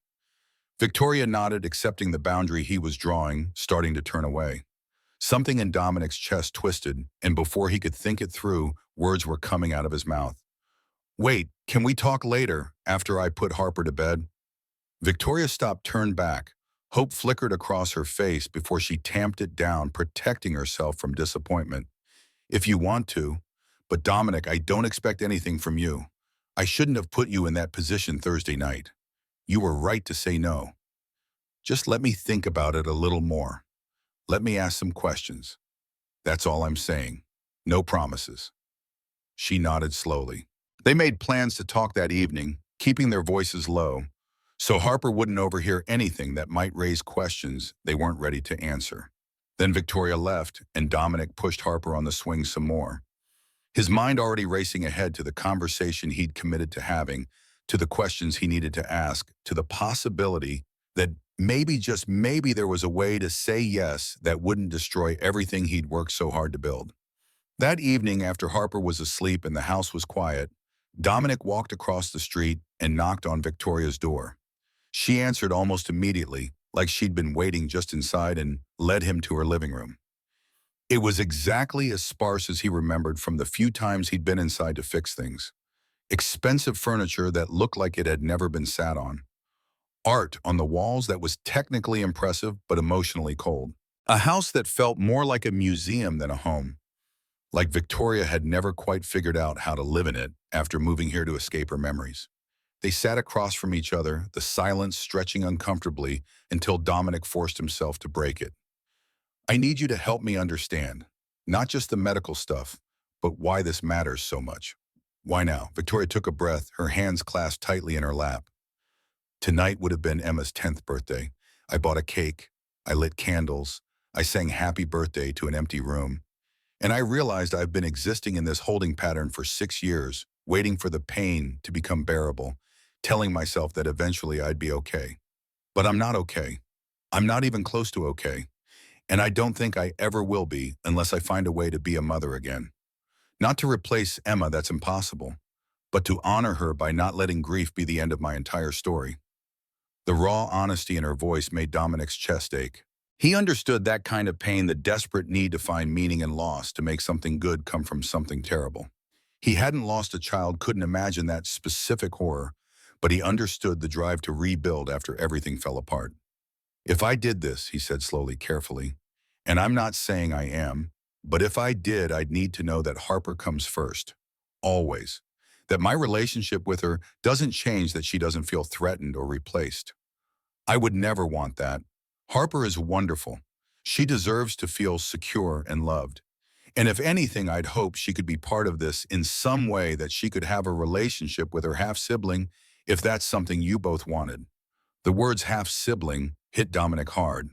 Speaker 1: Victoria nodded, accepting the boundary he was drawing, starting to turn away. Something in Dominic's chest twisted, and before he could think it through, words were coming out of his mouth. "Wait, can we talk later, after I put Harper to bed?" Victoria stopped, turned back. Hope flickered across her face before she tamped it down, protecting herself from disappointment. "If you want to. But Dominic, I don't expect anything from you. I shouldn't have put you in that position Thursday night. You were right to say no. Just let me think about it a little more. Let me ask some questions. That's all I'm saying. No promises." She nodded slowly. They made plans to talk that evening, keeping their voices low, so Harper wouldn't overhear anything that might raise questions they weren't ready to answer. Then Victoria left, and Dominic pushed Harper on the swing some more, his mind already racing ahead to the conversation he'd committed to having, to the questions he needed to ask, to the possibility that maybe, just maybe, there was a way to say yes that wouldn't destroy everything he'd worked so hard to build. That evening, after Harper was asleep and the house was quiet, Dominic walked across the street and knocked on Victoria's door. She answered almost immediately, like she'd been waiting just inside, and led him to her living room. It was exactly as sparse as he remembered from the few times he'd been inside to fix things. Expensive furniture that looked like it had never been sat on. Art on the walls that was technically impressive but emotionally cold. A house that felt more like a museum than a home. Like Victoria had never quite figured out how to live in it after moving here to escape her memories. They sat across from each other, the silence stretching uncomfortably until Dominic forced himself to break it. I need you to help me understand, not just the medical stuff, but why this matters so much. Why now? Victoria took a breath, her hands clasped tightly in her lap. Tonight would have been Emma's 10th birthday. I bought a cake. I lit candles. I sang happy birthday to an empty room. And I realized I've been existing in this holding pattern for 6 years, waiting for the pain to become bearable, telling myself that eventually I'd be okay. But I'm not okay. I'm not even close to okay. And I don't think I ever will be unless I find a way to be a mother again. Not to replace Emma, that's impossible, but to honor her by not letting grief be the end of my entire story. The raw honesty in her voice made Dominic's chest ache. He understood that kind of pain, the desperate need to find meaning in loss, to make something good come from something terrible. He hadn't lost a child, couldn't imagine that specific horror, but he understood the drive to rebuild after everything fell apart. If I did this, he said slowly, carefully, and I'm not saying I am, but if I did, I'd need to know that Harper comes first. Always. That my relationship with her doesn't change, that she doesn't feel threatened or replaced. I would never want that. Harper is wonderful. She deserves to feel secure and loved. And if anything, I'd hope she could be part of this in some way, that she could have a relationship with her half-sibling, if that's something you both wanted. The words half-sibling hit Dominic hard.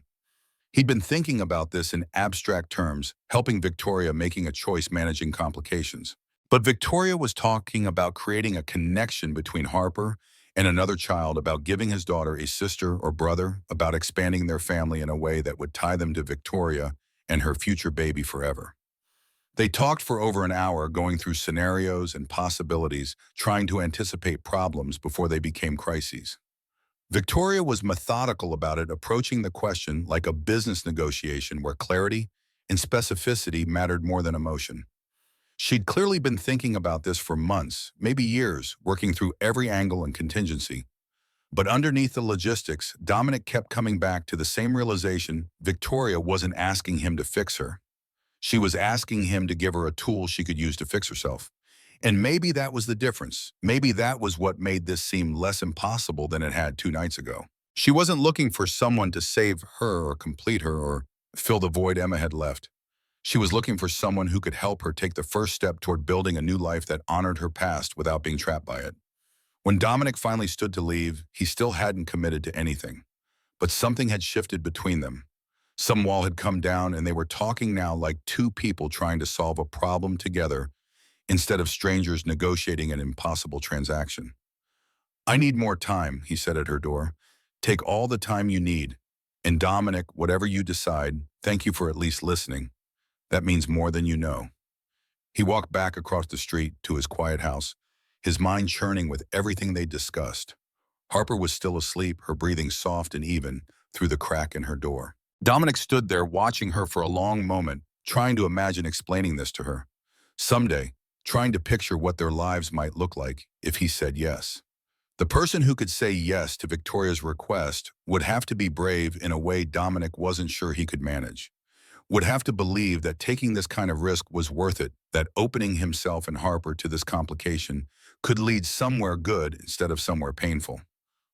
Speaker 1: He'd been thinking about this in abstract terms, helping Victoria, making a choice, managing complications. But Victoria was talking about creating a connection between Harper and another child, about giving his daughter a sister or brother, about expanding their family in a way that would tie them to Victoria and her future baby forever. They talked for over an hour, going through scenarios and possibilities, trying to anticipate problems before they became crises. Victoria was methodical about it, approaching the question like a business negotiation where clarity and specificity mattered more than emotion. She'd clearly been thinking about this for months, maybe years, working through every angle and contingency. But underneath the logistics, Dominic kept coming back to the same realization: Victoria wasn't asking him to fix her. She was asking him to give her a tool she could use to fix herself. And maybe that was the difference. Maybe that was what made this seem less impossible than it had 2 nights ago. She wasn't looking for someone to save her or complete her or fill the void Emma had left. She was looking for someone who could help her take the first step toward building a new life that honored her past without being trapped by it. When Dominic finally stood to leave, he still hadn't committed to anything. But something had shifted between them. Some wall had come down, and they were talking now like two people trying to solve a problem together, instead of strangers negotiating an impossible transaction. I need more time, he said at her door. Take all the time you need. And Dominic, whatever you decide, thank you for at least listening. That means more than you know. He walked back across the street to his quiet house, his mind churning with everything they'd discussed. Harper was still asleep, her breathing soft and even through the crack in her door. Dominic stood there watching her for a long moment, trying to imagine explaining this to her. Someday, trying to picture what their lives might look like if he said yes. The person who could say yes to Victoria's request would have to be brave in a way Dominic wasn't sure he could manage. Would have to believe that taking this kind of risk was worth it, that opening himself and Harper to this complication could lead somewhere good instead of somewhere painful.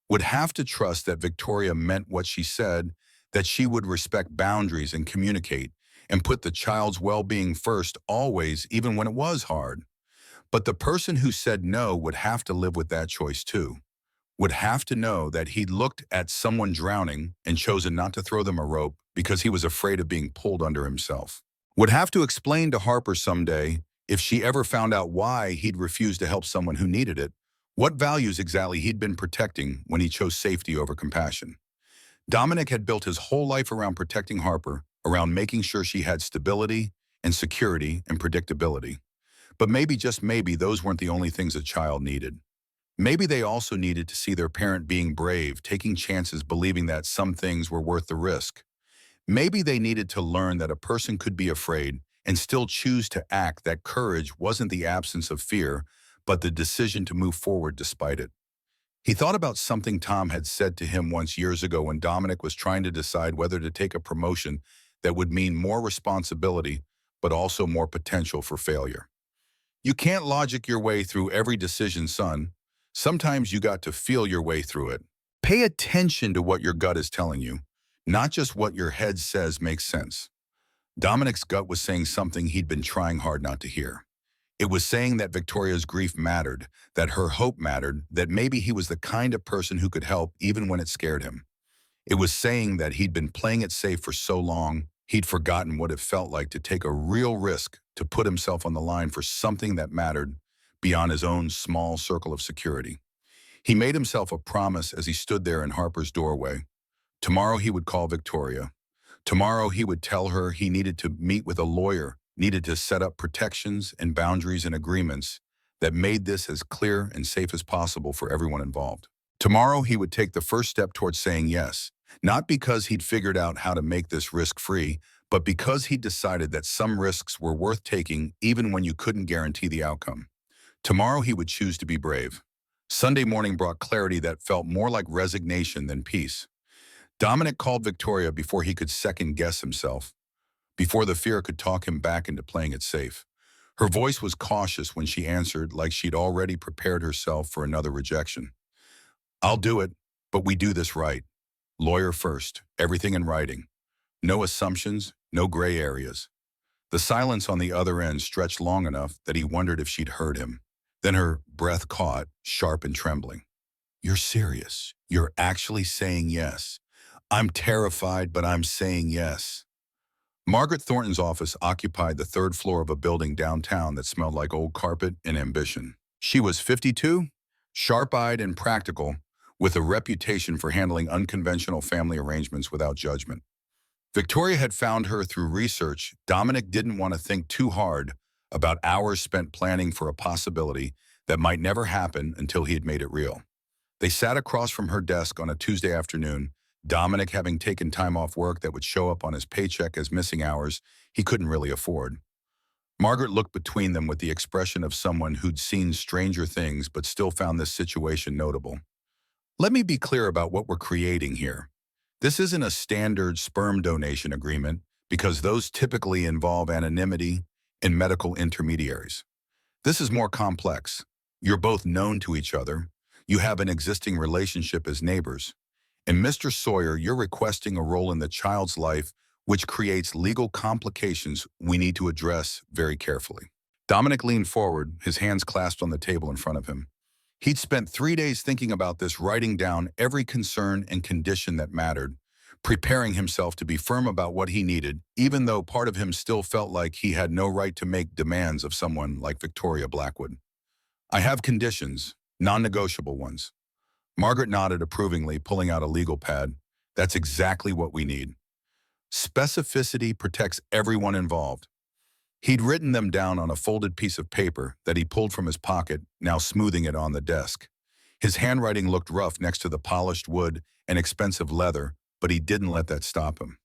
Speaker 1: Would have to trust that Victoria meant what she said, that she would respect boundaries and communicate, and put the child's well-being first always, even when it was hard. But the person who said no would have to live with that choice too. Would have to know that he'd looked at someone drowning and chosen not to throw them a rope because he was afraid of being pulled under himself. Would have to explain to Harper someday, if she ever found out why he'd refused to help someone who needed it, What values exactly he'd been protecting when he chose safety over compassion. Dominic had built his whole life around protecting Harper, around making sure she had stability and security and predictability. But maybe, just maybe, those weren't the only things a child needed. Maybe they also needed to see their parent being brave, taking chances, believing that some things were worth the risk. Maybe they needed to learn that a person could be afraid and still choose to act, that courage wasn't the absence of fear, but the decision to move forward despite it. He thought about something Tom had said to him once years ago when Dominic was trying to decide whether to take a promotion that would mean more responsibility, but also more potential for failure. You can't logic your way through every decision, son. Sometimes you got to feel your way through it. Pay attention to what your gut is telling you, not just what your head says makes sense. Dominic's gut was saying something he'd been trying hard not to hear. It was saying that Victoria's grief mattered, that her hope mattered, that maybe he was the kind of person who could help even when it scared him. It was saying that he'd been playing it safe for so long, he'd forgotten what it felt like to take a real risk, to put himself on the line for something that mattered beyond his own small circle of security. He made himself a promise as he stood there in Harper's doorway. Tomorrow he would call Victoria. Tomorrow he would tell her he needed to meet with a lawyer, needed to set up protections and boundaries and agreements that made this as clear and safe as possible for everyone involved. Tomorrow he would take the first step towards saying yes, not because he'd figured out how to make this risk-free, but because he'd decided that some risks were worth taking even when you couldn't guarantee the outcome. Tomorrow he would choose to be brave. Sunday morning brought clarity that felt more like resignation than peace. Dominic called Victoria before he could second-guess himself, before the fear could talk him back into playing it safe. Her voice was cautious when she answered, like she'd already prepared herself for another rejection. "I'll do it, but we do this right. Lawyer first, everything in writing. No assumptions, no gray areas." The silence on the other end stretched long enough that he wondered if she'd heard him. Then her breath caught, sharp and trembling. "You're serious. You're actually saying yes." "I'm terrified, but I'm saying yes." Margaret Thornton's office occupied the third floor of a building downtown that smelled like old carpet and ambition. She was 52, sharp-eyed and practical, with a reputation for handling unconventional family arrangements without judgment. Victoria had found her through research. Dominic didn't want to think too hard about hours spent planning for a possibility that might never happen until he had made it real. They sat across from her desk on a Tuesday afternoon, Dominic having taken time off work that would show up on his paycheck as missing hours he couldn't really afford. Margaret looked between them with the expression of someone who'd seen stranger things but still found this situation notable. "Let me be clear about what we're creating here. This isn't a standard sperm donation agreement because those typically involve anonymity and medical intermediaries. This is more complex. You're both known to each other. You have an existing relationship as neighbors. And Mr. Sawyer, you're requesting a role in the child's life, which creates legal complications we need to address very carefully." Dominic leaned forward, his hands clasped on the table in front of him. He'd spent 3 days thinking about this, writing down every concern and condition that mattered, preparing himself to be firm about what he needed, even though part of him still felt like he had no right to make demands of someone like Victoria Blackwood. "I have conditions, non-negotiable ones." Margaret nodded approvingly, pulling out a legal pad. "That's exactly what we need. Specificity protects everyone involved." He'd written them down on a folded piece of paper that he pulled from his pocket, now smoothing it on the desk. His handwriting looked rough next to the polished wood and expensive leather, but he didn't let that stop him.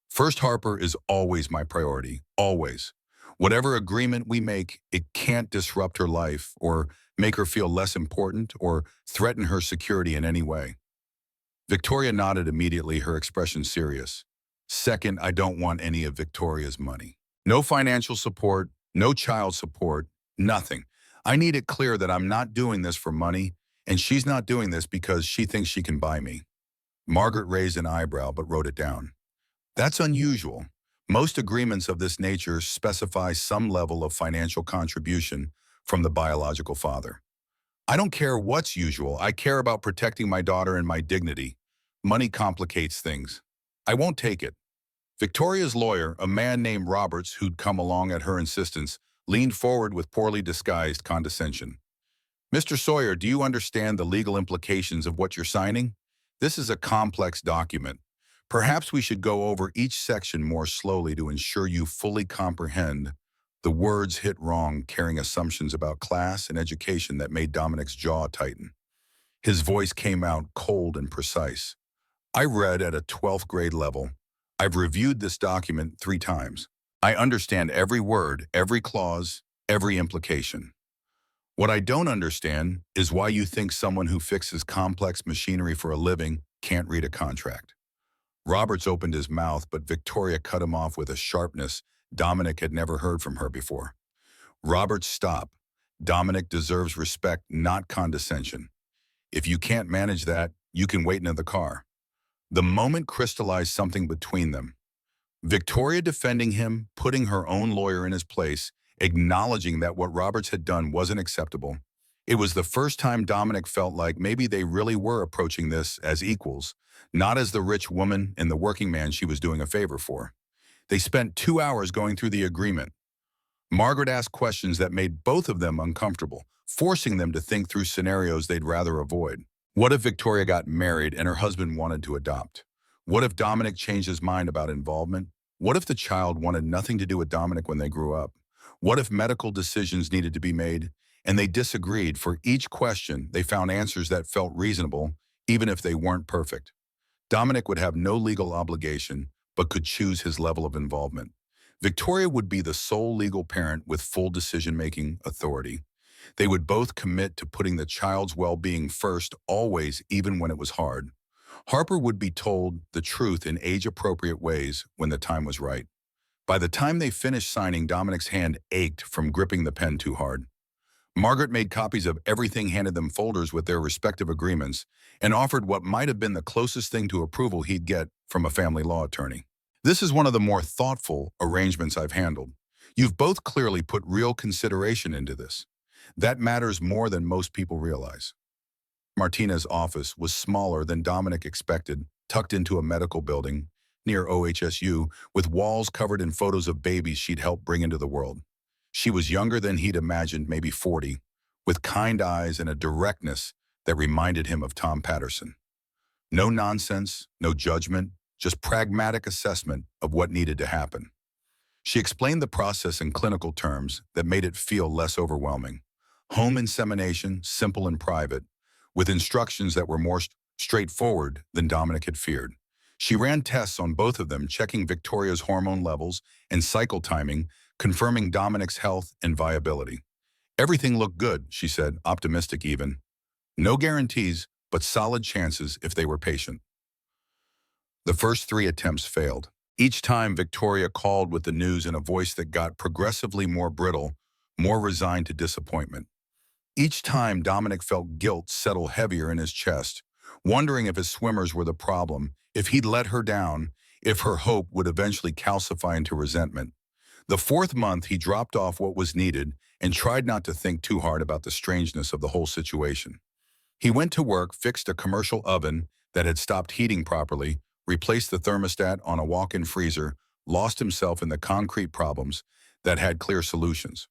Speaker 1: "First, Harper is always my priority, always. Whatever agreement we make, it can't disrupt her life or make her feel less important or threaten her security in any way." Victoria nodded immediately, her expression serious. "Second, I don't want any of Victoria's money. No financial support, no child support, nothing. I need it clear that I'm not doing this for money, and she's not doing this because she thinks she can buy me." Margaret raised an eyebrow but wrote it down. "That's unusual. Most agreements of this nature specify some level of financial contribution from the biological father." "I don't care what's usual. I care about protecting my daughter and my dignity. Money complicates things. I won't take it." Victoria's lawyer, a man named Roberts who'd come along at her insistence, leaned forward with poorly disguised condescension. Mr. Sawyer, do you understand the legal implications of what you're signing? This is a complex document. Perhaps we should go over each section more slowly to ensure you fully comprehend. The words hit wrong, carrying assumptions about class and education that made Dominic's jaw tighten. His voice came out cold and precise. I read at a 12th grade level. I've reviewed this document 3 times. I understand every word, every clause, every implication. What I don't understand is why you think someone who fixes complex machinery for a living can't read a contract. Roberts opened his mouth, but Victoria cut him off with a sharpness Dominic had never heard from her before. Roberts, stop. Dominic deserves respect, not condescension. If you can't manage that, you can wait in the car. The moment crystallized something between them. Victoria defending him, putting her own lawyer in his place, acknowledging that what Roberts had done wasn't acceptable. It was the first time Dominic felt like maybe they really were approaching this as equals, not as the rich woman and the working man she was doing a favor for. They spent 2 hours going through the agreement. Margaret asked questions that made both of them uncomfortable, forcing them to think through scenarios they'd rather avoid. What if Victoria got married and her husband wanted to adopt? What if Dominic changed his mind about involvement? What if the child wanted nothing to do with Dominic when they grew up? What if medical decisions needed to be made and they disagreed? For each question, they found answers that felt reasonable, even if they weren't perfect. Dominic would have no legal obligation, but could choose his level of involvement. Victoria would be the sole legal parent with full decision-making authority. They would both commit to putting the child's well-being first, always, even when it was hard. Harper would be told the truth in age-appropriate ways when the time was right. By the time they finished signing, Dominic's hand ached from gripping the pen too hard. Margaret made copies of everything, handed them folders with their respective agreements, and offered what might have been the closest thing to approval he'd get from a family law attorney. This is one of the more thoughtful arrangements I've handled. You've both clearly put real consideration into this. That matters more than most people realize. Martina's office was smaller than Dominic expected, tucked into a medical building near OHSU, with walls covered in photos of babies she'd helped bring into the world. She was younger than he'd imagined, maybe 40, with kind eyes and a directness that reminded him of Tom Patterson. No nonsense, no judgment, just pragmatic assessment of what needed to happen. She explained the process in clinical terms that made it feel less overwhelming. Home insemination, simple and private, with instructions that were more straightforward than Dominic had feared. She ran tests on both of them, checking Victoria's hormone levels and cycle timing, confirming Dominic's health and viability. Everything looked good, she said, optimistic even. No guarantees, but solid chances if they were patient. The first 3 attempts failed. Each time, Victoria called with the news in a voice that got progressively more brittle, more resigned to disappointment. Each time, Dominic felt guilt settle heavier in his chest, wondering if his swimmers were the problem, if he'd let her down, if her hope would eventually calcify into resentment. The 4th month, he dropped off what was needed and tried not to think too hard about the strangeness of the whole situation. He went to work, fixed a commercial oven that had stopped heating properly, replaced the thermostat on a walk-in freezer, lost himself in the concrete problems that had clear solutions.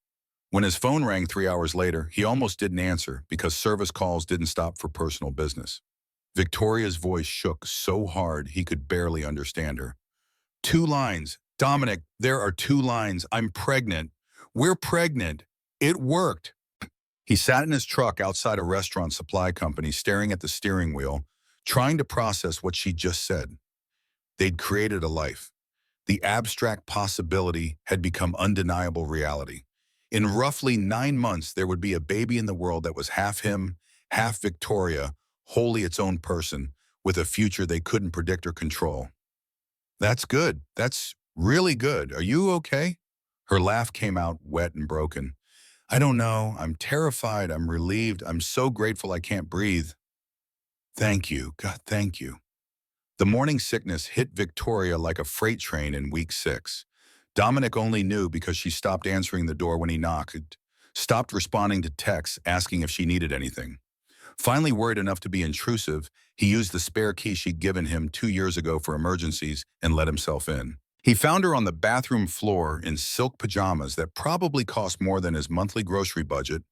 Speaker 1: When his phone rang 3 hours later, he almost didn't answer because service calls didn't stop for personal business. Victoria's voice shook so hard he could barely understand her. 2 lines. Dominic, there are 2 lines. I'm pregnant. We're pregnant. It worked. He sat in his truck outside a restaurant supply company, staring at the steering wheel, trying to process what she just said. They'd created a life. The abstract possibility had become undeniable reality. In roughly 9 months, there would be a baby in the world that was half him, half Victoria, wholly its own person, with a future they couldn't predict or control. That's good. That's really good. Are you okay? Her laugh came out wet and broken. I don't know. I'm terrified. I'm relieved. I'm so grateful I can't breathe. Thank you. God, thank you. The morning sickness hit Victoria like a freight train in week 6. Dominic only knew because she stopped answering the door when he knocked, stopped responding to texts asking if she needed anything. Finally worried enough to be intrusive, he used the spare key she'd given him 2 years ago for emergencies and let himself in. He found her on the bathroom floor in silk pajamas that probably cost more than his monthly grocery budget,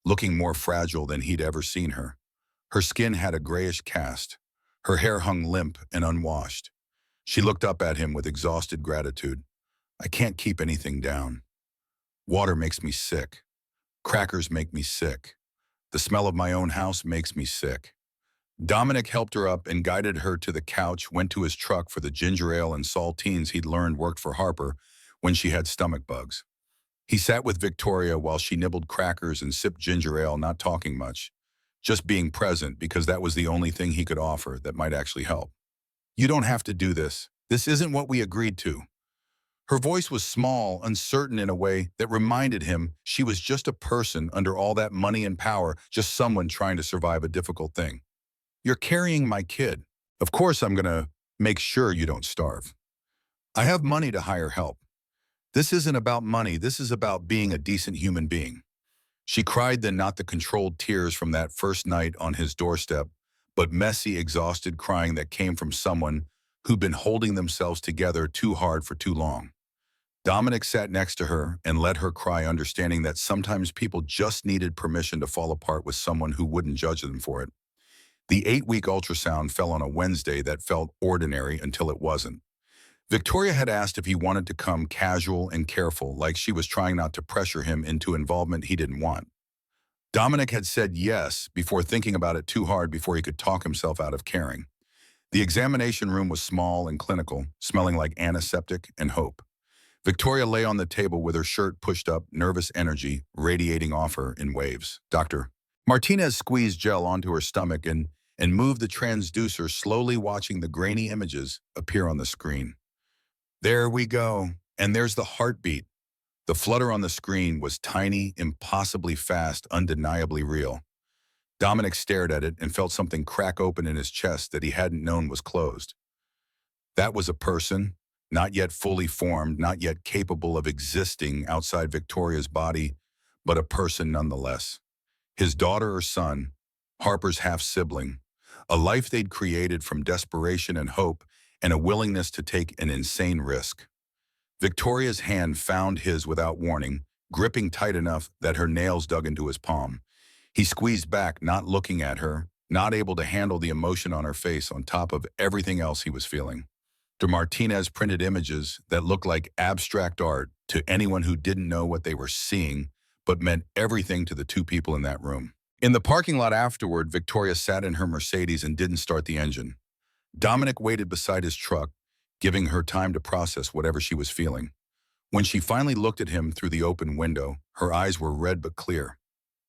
Speaker 1: looking more fragile than he'd ever seen her. Her skin had a grayish cast. Her hair hung limp and unwashed. She looked up at him with exhausted gratitude. I can't keep anything down. Water makes me sick. Crackers make me sick. The smell of my own house makes me sick. Dominic helped her up and guided her to the couch, went to his truck for the ginger ale and saltines he'd learned worked for Harper when she had stomach bugs. He sat with Victoria while she nibbled crackers and sipped ginger ale, not talking much, just being present because that was the only thing he could offer that might actually help. You don't have to do this. This isn't what we agreed to. Her voice was small, uncertain in a way that reminded him she was just a person under all that money and power, just someone trying to survive a difficult thing. You're carrying my kid. Of course I'm gonna make sure you don't starve. I have money to hire help. This isn't about money, this is about being a decent human being. She cried then, not the controlled tears from that first night on his doorstep, but messy, exhausted crying that came from someone who'd been holding themselves together too hard for too long. Dominic sat next to her and let her cry, understanding that sometimes people just needed permission to fall apart with someone who wouldn't judge them for it. The 8-week ultrasound fell on a Wednesday that felt ordinary until it wasn't. Victoria had asked if he wanted to come casual and careful, like she was trying not to pressure him into involvement he didn't want. Dominic had said yes before thinking about it too hard before he could talk himself out of caring. The examination room was small and clinical, smelling like antiseptic and hope. Victoria lay on the table with her shirt pushed up, nervous energy radiating off her in waves. Doctor. Martinez squeezed gel onto her stomach and moved the transducer, slowly watching the grainy images appear on the screen. There we go, and there's the heartbeat. The flutter on the screen was tiny, impossibly fast, undeniably real. Dominic stared at it and felt something crack open in his chest that he hadn't known was closed. That was a person, not yet fully formed, not yet capable of existing outside Victoria's body, but a person nonetheless. His daughter or son, Harper's half-sibling, a life they'd created from desperation and hope and a willingness to take an insane risk. Victoria's hand found his without warning, gripping tight enough that her nails dug into his palm. He squeezed back, not looking at her, not able to handle the emotion on her face on top of everything else he was feeling. De Martinez printed images that looked like abstract art to anyone who didn't know what they were seeing, but meant everything to the two people in that room. In the parking lot afterward, Victoria sat in her Mercedes and didn't start the engine. Dominic waited beside his truck, giving her time to process whatever she was feeling. When she finally looked at him through the open window, her eyes were red but clear.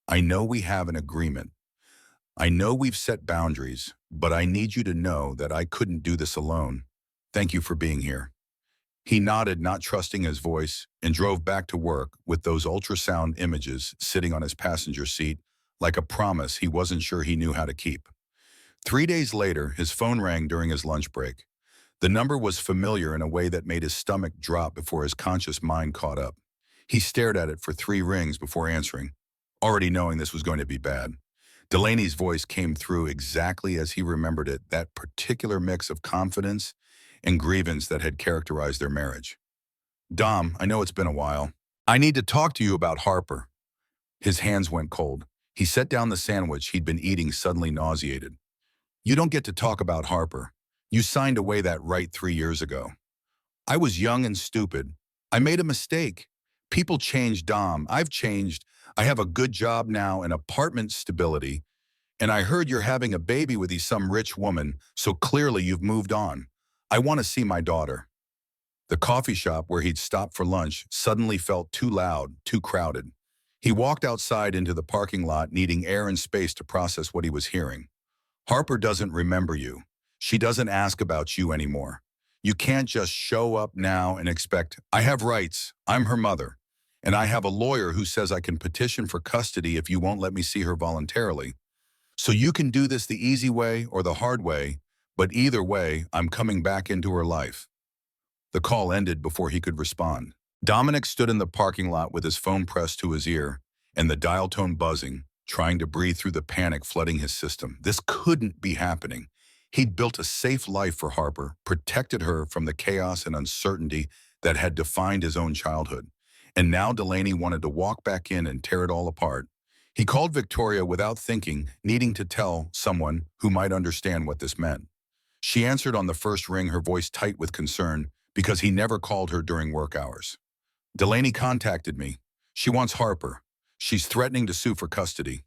Speaker 1: I know we have an agreement. I know we've set boundaries, but I need you to know that I couldn't do this alone. Thank you for being here. He nodded, not trusting his voice, and drove back to work with those ultrasound images sitting on his passenger seat, like a promise he wasn't sure he knew how to keep. 3 days later, his phone rang during his lunch break. The number was familiar in a way that made his stomach drop before his conscious mind caught up. He stared at it for 3 rings before answering, already knowing this was going to be bad. Delaney's voice came through exactly as he remembered it, that particular mix of confidence and grievance that had characterized their marriage. Dom, I know it's been a while. I need to talk to you about Harper. His hands went cold. He set down the sandwich he'd been eating, suddenly nauseated. You don't get to talk about Harper. You signed away that right 3 years ago. I was young and stupid. I made a mistake. People change, Dom. I've changed. I have a good job now, an apartment stability. And I heard you're having a baby with some rich woman, so clearly you've moved on. I want to see my daughter. The coffee shop where he'd stopped for lunch suddenly felt too loud, too crowded. He walked outside into the parking lot, needing air and space to process what he was hearing. Harper doesn't remember you. She doesn't ask about you anymore. You can't just show up now and expect, I have rights, I'm her mother, and I have a lawyer who says I can petition for custody if you won't let me see her voluntarily. So you can do this the easy way or the hard way, but either way, I'm coming back into her life. The call ended before he could respond. Dominic stood in the parking lot with his phone pressed to his ear and the dial tone buzzing, trying to breathe through the panic flooding his system. This couldn't be happening. He'd built a safe life for Harper, protected her from the chaos and uncertainty that had defined his own childhood. And now Delaney wanted to walk back in and tear it all apart. He called Victoria without thinking, needing to tell someone who might understand what this meant. She answered on the first ring, her voice tight with concern, because he never called her during work hours. Delaney contacted me. She wants Harper. She's threatening to sue for custody.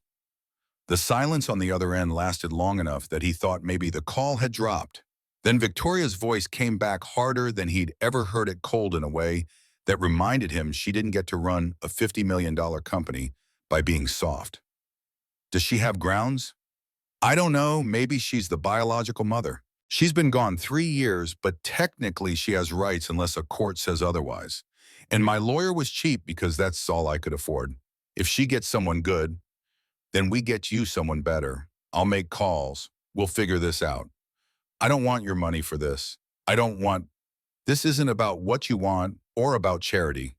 Speaker 1: The silence on the other end lasted long enough that he thought maybe the call had dropped. Then Victoria's voice came back harder than he'd ever heard it, cold in a way that reminded him she didn't get to run a $50 million company by being soft. Does she have grounds? I don't know, maybe she's the biological mother. She's been gone 3 years, but technically she has rights unless a court says otherwise. And my lawyer was cheap because that's all I could afford. If she gets someone good, then we get you someone better. I'll make calls. We'll figure this out. I don't want your money for this. I don't want... This isn't about what you want or about charity.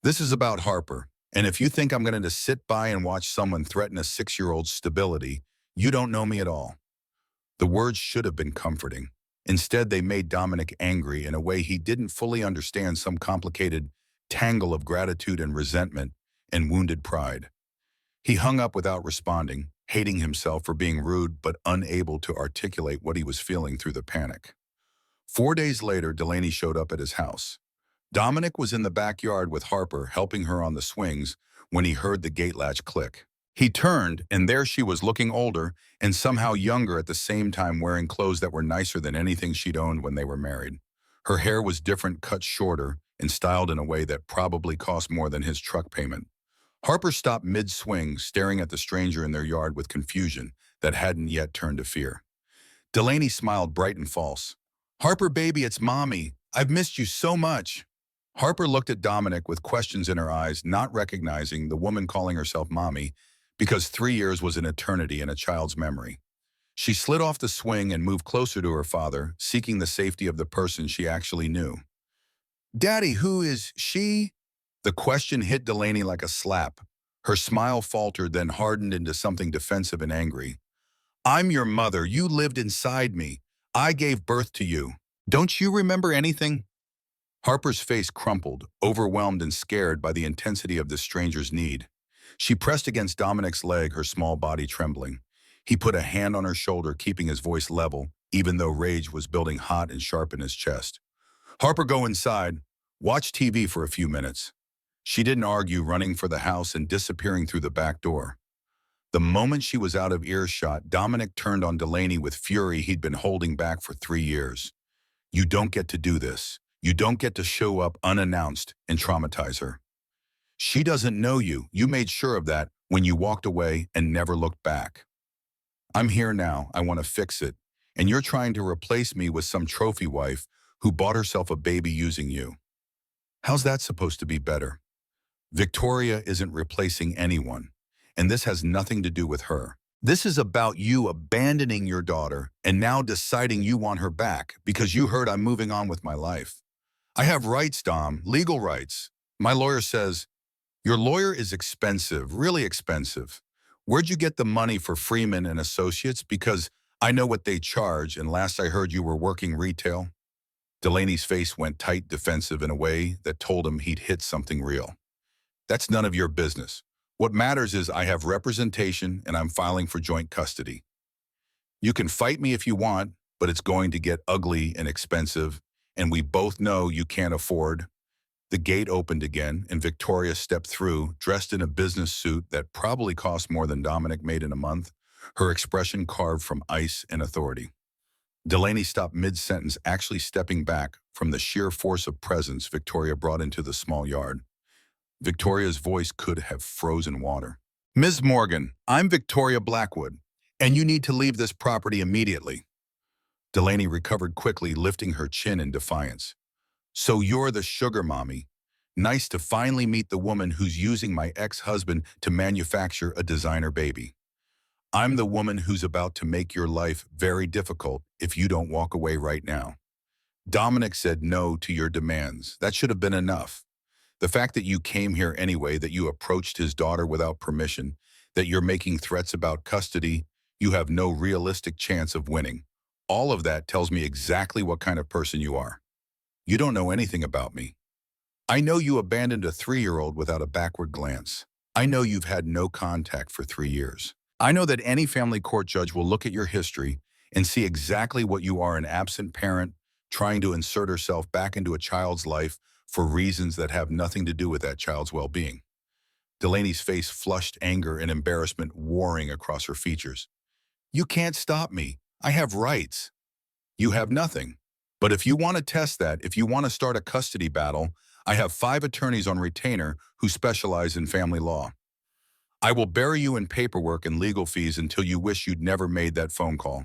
Speaker 1: This is about Harper. And if you think I'm going to sit by and watch someone threaten a 6-year-old's stability, you don't know me at all. The words should have been comforting. Instead, they made Dominic angry in a way he didn't fully understand, some complicated tangle of gratitude and resentment and wounded pride. He hung up without responding, hating himself for being rude but unable to articulate what he was feeling through the panic. 4 days later, Delaney showed up at his house. Dominic was in the backyard with Harper, helping her on the swings, when he heard the gate latch click. He turned, and there she was, looking older and somehow younger at the same time, wearing clothes that were nicer than anything she'd owned when they were married. Her hair was different, cut shorter, and styled in a way that probably cost more than his truck payment. Harper stopped mid-swing, staring at the stranger in their yard with confusion that hadn't yet turned to fear. Delaney smiled, bright and false. "Harper, baby, it's Mommy. I've missed you so much." Harper looked at Dominic with questions in her eyes, not recognizing the woman calling herself Mommy, because 3 years was an eternity in a child's memory. She slid off the swing and moved closer to her father, seeking the safety of the person she actually knew. "Daddy, who is she?" The question hit Delaney like a slap. Her smile faltered, then hardened into something defensive and angry. "I'm your mother. You lived inside me. I gave birth to you. Don't you remember anything?" Harper's face crumpled, overwhelmed and scared by the intensity of the stranger's need. She pressed against Dominic's leg, her small body trembling. He put a hand on her shoulder, keeping his voice level, even though rage was building hot and sharp in his chest. "Harper, go inside. Watch TV for a few minutes." She didn't argue, running for the house and disappearing through the back door. The moment she was out of earshot, Dominic turned on Delaney with fury he'd been holding back for 3 years. "You don't get to do this. You don't get to show up unannounced and traumatize her. She doesn't know you. You made sure of that when you walked away and never looked back. I'm here now. I want to fix it. And you're trying to replace me with some trophy wife who bought herself a baby using you. How's that supposed to be better? Victoria isn't replacing anyone, and this has nothing to do with her. This is about you abandoning your daughter and now deciding you want her back because you heard I'm moving on with my life. I have rights, Dom, legal rights. My lawyer says, your lawyer is expensive, really expensive. Where'd you get the money for Freeman and Associates? Because I know what they charge, and last I heard you were working retail." Delaney's face went tight, defensive in a way that told him he'd hit something real. "That's none of your business. What matters is I have representation and I'm filing for joint custody. You can fight me if you want, but it's going to get ugly and expensive, and we both know you can't afford." The gate opened again, and Victoria stepped through, dressed in a business suit that probably cost more than Dominic made in a month, her expression carved from ice and authority. Delaney stopped mid-sentence, actually stepping back from the sheer force of presence Victoria brought into the small yard. Victoria's voice could have frozen water. "Ms. Morgan, I'm Victoria Blackwood, and you need to leave this property immediately." Delaney recovered quickly, lifting her chin in defiance. "So you're the sugar mommy. Nice to finally meet the woman who's using my ex-husband to manufacture a designer baby. I'm the woman who's about to make your life very difficult if you don't walk away right now." Dominic said no to your demands. That should have been enough. The fact that you came here anyway, that you approached his daughter without permission, that you're making threats about custody, you have no realistic chance of winning. All of that tells me exactly what kind of person you are. You don't know anything about me. I know you abandoned a 3-year-old without a backward glance. I know you've had no contact for 3 years. I know that any family court judge will look at your history and see exactly what you are: an absent parent trying to insert herself back into a child's life for reasons that have nothing to do with that child's well-being. Delaney's face flushed, anger and embarrassment warring across her features. You can't stop me. I have rights. You have nothing. But if you want to test that, if you want to start a custody battle, I have 5 attorneys on retainer who specialize in family law. I will bury you in paperwork and legal fees until you wish you'd never made that phone call.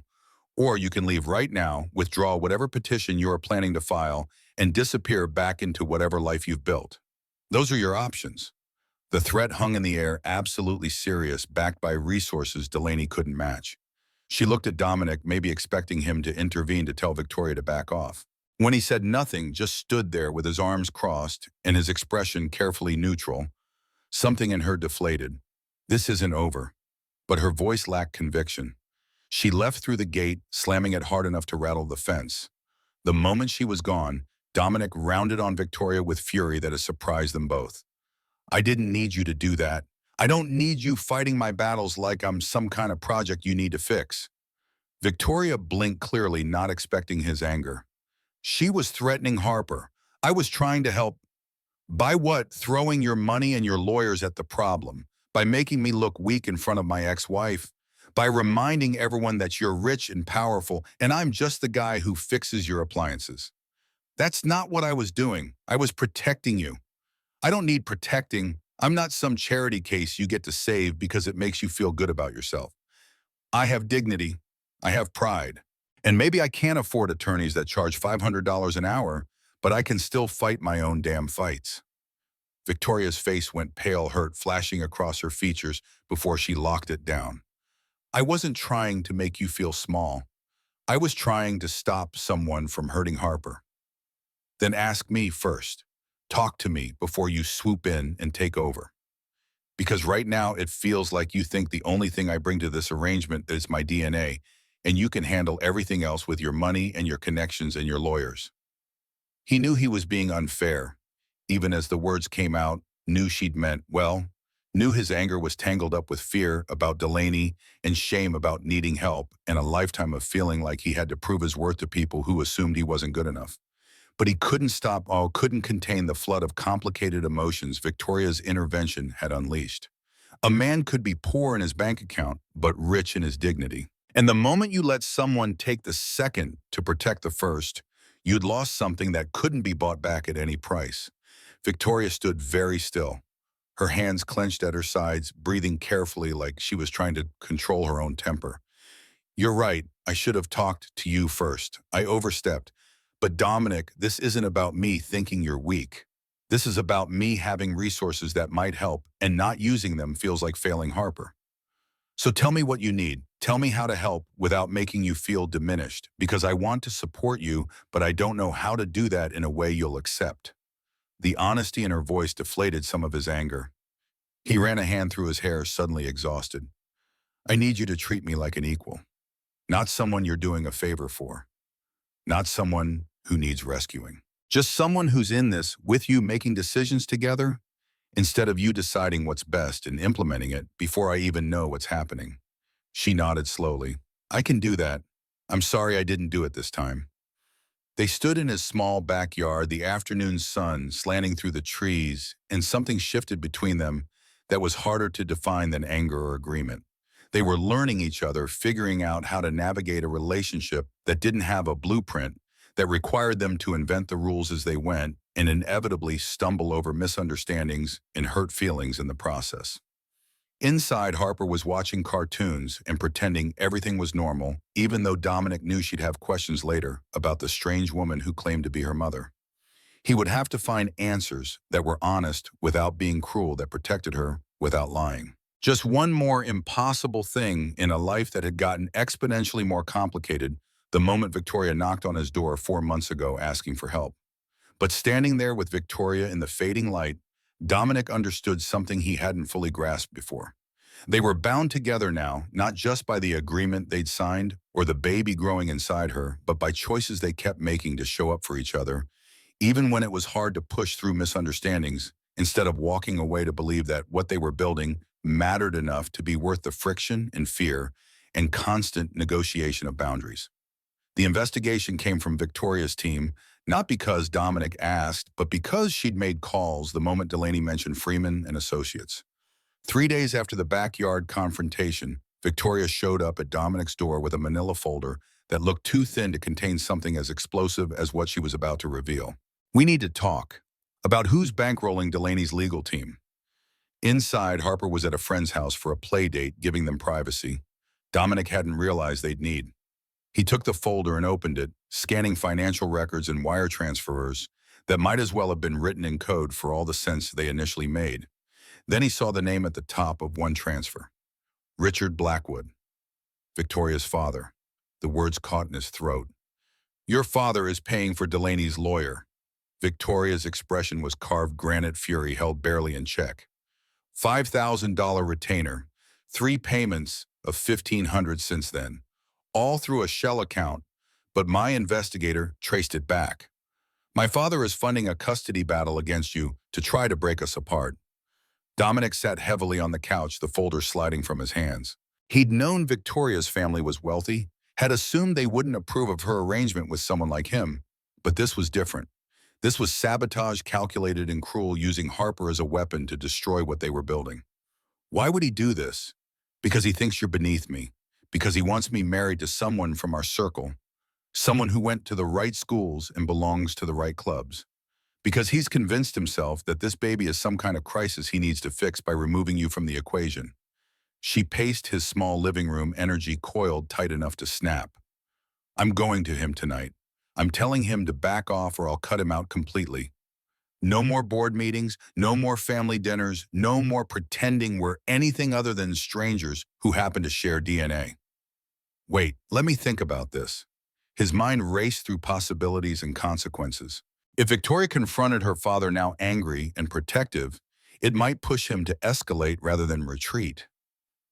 Speaker 1: Or you can leave right now, withdraw whatever petition you are planning to file, and disappear back into whatever life you've built. Those are your options. The threat hung in the air, absolutely serious, backed by resources Delaney couldn't match. She looked at Dominic, maybe expecting him to intervene to tell Victoria to back off. When he said nothing, just stood there with his arms crossed and his expression carefully neutral, something in her deflated. This isn't over. But her voice lacked conviction. She left through the gate, slamming it hard enough to rattle the fence. The moment she was gone, Dominic rounded on Victoria with fury that has surprised them both. I didn't need you to do that. I don't need you fighting my battles like I'm some kind of project you need to fix. Victoria blinked clearly, not expecting his anger. She was threatening Harper. I was trying to help. By what? Throwing your money and your lawyers at the problem. By making me look weak in front of my ex-wife. By reminding everyone that you're rich and powerful and I'm just the guy who fixes your appliances. That's not what I was doing. I was protecting you. I don't need protecting. I'm not some charity case you get to save because it makes you feel good about yourself. I have dignity. I have pride. And maybe I can't afford attorneys that charge $500 an hour, but I can still fight my own damn fights. Victoria's face went pale, hurt flashing across her features before she locked it down. I wasn't trying to make you feel small. I was trying to stop someone from hurting Harper. Then ask me first. Talk to me before you swoop in and take over. Because right now it feels like you think the only thing I bring to this arrangement is my DNA, and you can handle everything else with your money and your connections and your lawyers. He knew he was being unfair. Even as the words came out, knew she'd meant well, knew his anger was tangled up with fear about Delaney and shame about needing help and a lifetime of feeling like he had to prove his worth to people who assumed he wasn't good enough. But he couldn't contain the flood of complicated emotions Victoria's intervention had unleashed. A man could be poor in his bank account, but rich in his dignity. And the moment you let someone take the second to protect the first, you'd lost something that couldn't be bought back at any price. Victoria stood very still, her hands clenched at her sides, breathing carefully like she was trying to control her own temper. You're right, I should have talked to you first. I overstepped. But Dominic, this isn't about me thinking you're weak. This is about me having resources that might help, and not using them feels like failing Harper. So tell me what you need. Tell me how to help without making you feel diminished, because I want to support you, but I don't know how to do that in a way you'll accept. The honesty in her voice deflated some of his anger. He ran a hand through his hair, suddenly exhausted. I need you to treat me like an equal, not someone you're doing a favor for, not someone who needs rescuing. Just someone who's in this with you, making decisions together, instead of you deciding what's best and implementing it before I even know what's happening. She nodded slowly. I can do that. I'm sorry I didn't do it this time. They stood in his small backyard, the afternoon sun slanting through the trees, and something shifted between them that was harder to define than anger or agreement. They were learning each other, figuring out how to navigate a relationship that didn't have a blueprint, that required them to invent the rules as they went and inevitably stumble over misunderstandings and hurt feelings in the process. Inside, Harper was watching cartoons and pretending everything was normal, even though Dominic knew she'd have questions later about the strange woman who claimed to be her mother. He would have to find answers that were honest without being cruel, that protected her without lying. Just one more impossible thing in a life that had gotten exponentially more complicated the moment Victoria knocked on his door 4 months ago asking for help. But standing there with Victoria in the fading light, Dominic understood something he hadn't fully grasped before. They were bound together now, not just by the agreement they'd signed or the baby growing inside her, but by choices they kept making to show up for each other, even when it was hard to push through misunderstandings instead of walking away to believe that what they were building mattered enough to be worth the friction and fear and constant negotiation of boundaries. The investigation came from Victoria's team, not because Dominic asked, but because she'd made calls the moment Delaney mentioned Freeman and Associates. 3 days after the backyard confrontation, Victoria showed up at Dominic's door with a manila folder that looked too thin to contain something as explosive as what she was about to reveal. "We need to talk about who's bankrolling Delaney's legal team." Inside, Harper was at a friend's house for a play date, giving them privacy Dominic hadn't realized they'd need. He took the folder and opened it, scanning financial records and wire transfers that might as well have been written in code for all the sense they initially made. Then he saw the name at the top of one transfer. Richard Blackwood, Victoria's father. The words caught in his throat. "Your father is paying for Delaney's lawyer." Victoria's expression was carved granite fury held barely in check. $5,000 retainer, 3 payments of $1,500 since then, all through a shell account, but my investigator traced it back. "My father is funding a custody battle against you to try to break us apart." Dominic sat heavily on the couch, the folder sliding from his hands. He'd known Victoria's family was wealthy, had assumed they wouldn't approve of her arrangement with someone like him, but this was different. This was sabotage calculated and cruel, using Harper as a weapon to destroy what they were building. "Why would he do this?" "Because he thinks you're beneath me. Because he wants me married to someone from our circle. Someone who went to the right schools and belongs to the right clubs. Because he's convinced himself that this baby is some kind of crisis he needs to fix by removing you from the equation." She paced his small living room, energy coiled tight enough to snap. "I'm going to him tonight. I'm telling him to back off or I'll cut him out completely. No more board meetings, no more family dinners, no more pretending we're anything other than strangers who happen to share DNA." "Wait, let me think about this." His mind raced through possibilities and consequences. If Victoria confronted her father, now angry and protective, it might push him to escalate rather than retreat.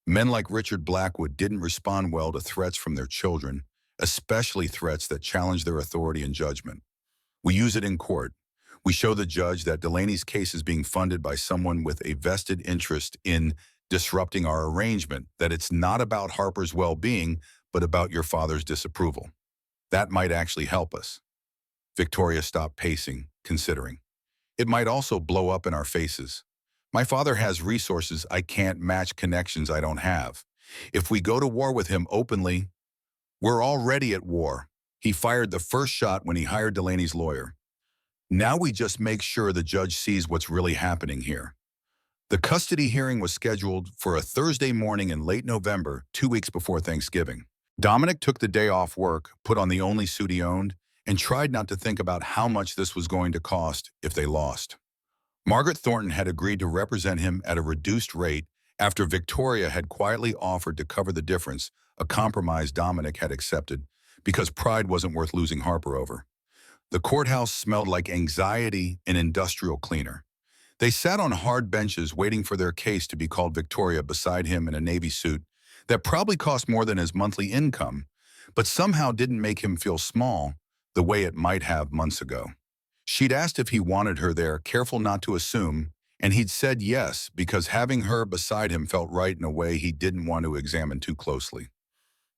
Speaker 1: Men like Richard Blackwood didn't respond well to threats from their children, especially threats that challenged their authority and judgment. We use it in court. We show the judge that Delaney's case is being funded by someone with a vested interest in disrupting our arrangement, that it's not about Harper's well-being, but about your father's disapproval. That might actually help us. Victoria stopped pacing, considering. It might also blow up in our faces. My father has resources I can't match, connections I don't have. If we go to war with him openly, we're already at war. He fired the first shot when he hired Delaney's lawyer. Now we just make sure the judge sees what's really happening here. The custody hearing was scheduled for a Thursday morning in late November, 2 weeks before Thanksgiving. Dominic took the day off work, put on the only suit he owned, and tried not to think about how much this was going to cost if they lost. Margaret Thornton had agreed to represent him at a reduced rate after Victoria had quietly offered to cover the difference, a compromise Dominic had accepted because pride wasn't worth losing Harper over. The courthouse smelled like anxiety and industrial cleaner. They sat on hard benches waiting for their case to be called. Victoria beside him in a navy suit that probably cost more than his monthly income, but somehow didn't make him feel small the way it might have months ago. She'd asked if he wanted her there, careful not to assume, and he'd said yes because having her beside him felt right in a way he didn't want to examine too closely.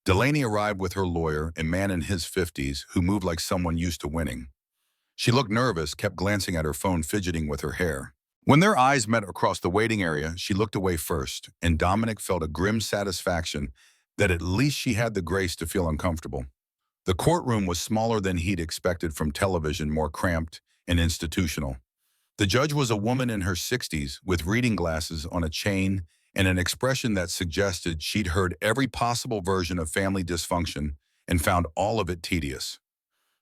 Speaker 1: Delaney arrived with her lawyer, a man in his 50s who moved like someone used to winning. She looked nervous, kept glancing at her phone, fidgeting with her hair. When their eyes met across the waiting area, she looked away first, and Dominic felt a grim satisfaction that at least she had the grace to feel uncomfortable. The courtroom was smaller than he'd expected from television, more cramped and institutional. The judge was a woman in her 60s with reading glasses on a chain and an expression that suggested she'd heard every possible version of family dysfunction and found all of it tedious.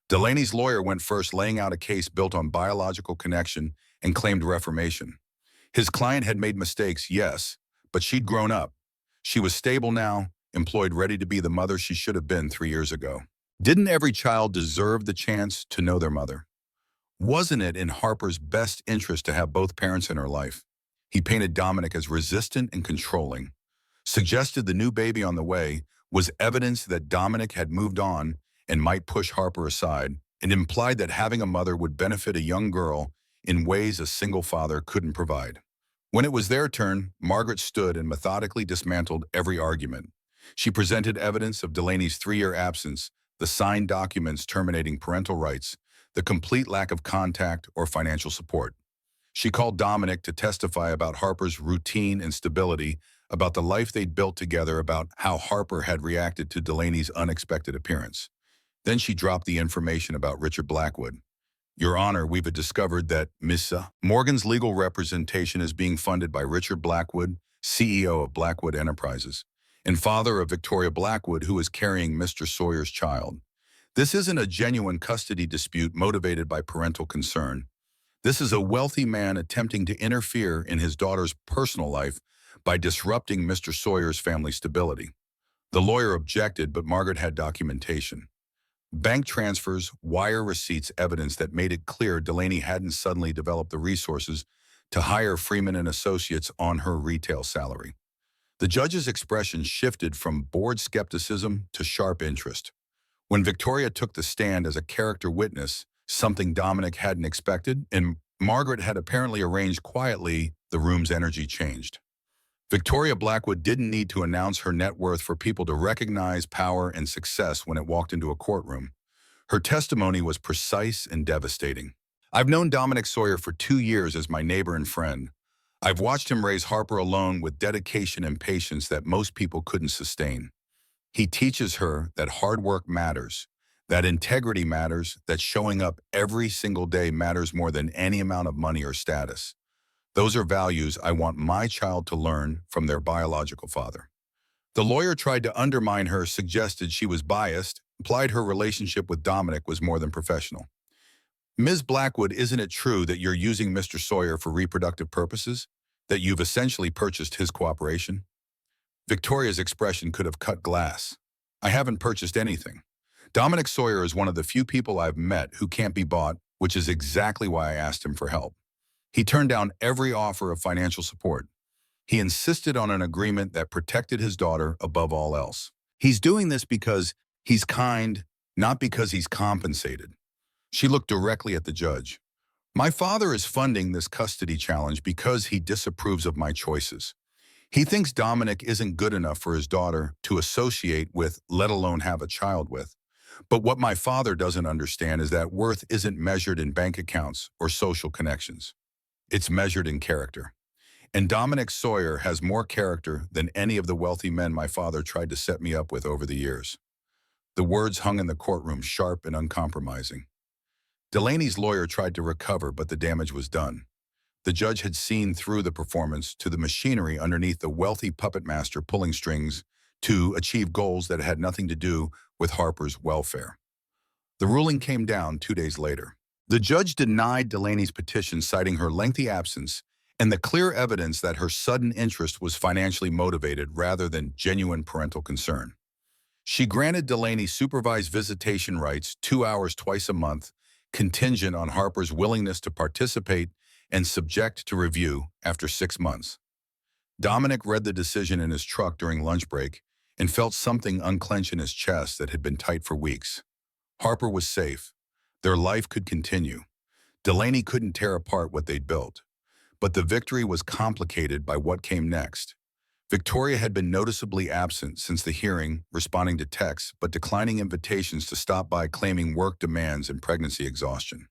Speaker 1: Delaney's lawyer went first, laying out a case built on biological connection and claimed reformation. His client had made mistakes, yes, but she'd grown up. She was stable now, employed, ready to be the mother she should have been 3 years ago. Didn't every child deserve the chance to know their mother? Wasn't it in Harper's best interest to have both parents in her life? He painted Dominic as resistant and controlling, suggested the new baby on the way was evidence that Dominic had moved on and might push Harper aside, and implied that having a mother would benefit a young girl in ways a single father couldn't provide. When it was their turn, Margaret stood and methodically dismantled every argument. She presented evidence of Delaney's 3-year absence, the signed documents terminating parental rights, the complete lack of contact or financial support. She called Dominic to testify about Harper's routine instability, about the life they'd built together, about how Harper had reacted to Delaney's unexpected appearance. Then she dropped the information about Richard Blackwood. Your Honor, we've discovered that Miss Morgan's legal representation is being funded by Richard Blackwood, CEO of Blackwood Enterprises, and father of Victoria Blackwood, who is carrying Mr. Sawyer's child. This isn't a genuine custody dispute motivated by parental concern. This is a wealthy man attempting to interfere in his daughter's personal life by disrupting Mr. Sawyer's family stability. The lawyer objected, but Margaret had documentation. Bank transfers, wire receipts, evidence that made it clear Delaney hadn't suddenly developed the resources to hire Freeman and Associates on her retail salary. The judge's expression shifted from bored skepticism to sharp interest. When Victoria took the stand as a character witness, something Dominic hadn't expected, and Margaret had apparently arranged quietly, the room's energy changed. Victoria Blackwood didn't need to announce her net worth for people to recognize power and success when it walked into a courtroom. Her testimony was precise and devastating. I've known Dominic Sawyer for 2 years as my neighbor and friend. I've watched him raise Harper alone with dedication and patience that most people couldn't sustain. He teaches her that hard work matters, that integrity matters, that showing up every single day matters more than any amount of money or status. Those are values I want my child to learn from their biological father. The lawyer tried to undermine her, suggested she was biased, implied her relationship with Dominic was more than professional. Ms. Blackwood, isn't it true that you're using Mr. Sawyer for reproductive purposes? That you've essentially purchased his cooperation? Victoria's expression could have cut glass. I haven't purchased anything. Dominic Sawyer is one of the few people I've met who can't be bought, which is exactly why I asked him for help. He turned down every offer of financial support. He insisted on an agreement that protected his daughter above all else. He's doing this because he's kind, not because he's compensated. She looked directly at the judge. My father is funding this custody challenge because he disapproves of my choices. He thinks Dominic isn't good enough for his daughter to associate with, let alone have a child with. But what my father doesn't understand is that worth isn't measured in bank accounts or social connections. It's measured in character. And Dominic Sawyer has more character than any of the wealthy men my father tried to set me up with over the years. The words hung in the courtroom, sharp and uncompromising. Delaney's lawyer tried to recover, but the damage was done. The judge had seen through the performance to the machinery underneath the wealthy puppet master pulling strings to achieve goals that had nothing to do with Harper's welfare. The ruling came down 2 days later. The judge denied Delaney's petition, citing her lengthy absence and the clear evidence that her sudden interest was financially motivated rather than genuine parental concern. She granted Delaney supervised visitation rights 2 hours twice a month, contingent on Harper's willingness to participate and subject to review after 6 months. Dominic read the decision in his truck during lunch break and felt something unclench in his chest that had been tight for weeks. Harper was safe. Their life could continue. Delaney couldn't tear apart what they'd built. But the victory was complicated by what came next. Victoria had been noticeably absent since the hearing, responding to texts, but declining invitations to stop by, claiming work demands and pregnancy exhaustion.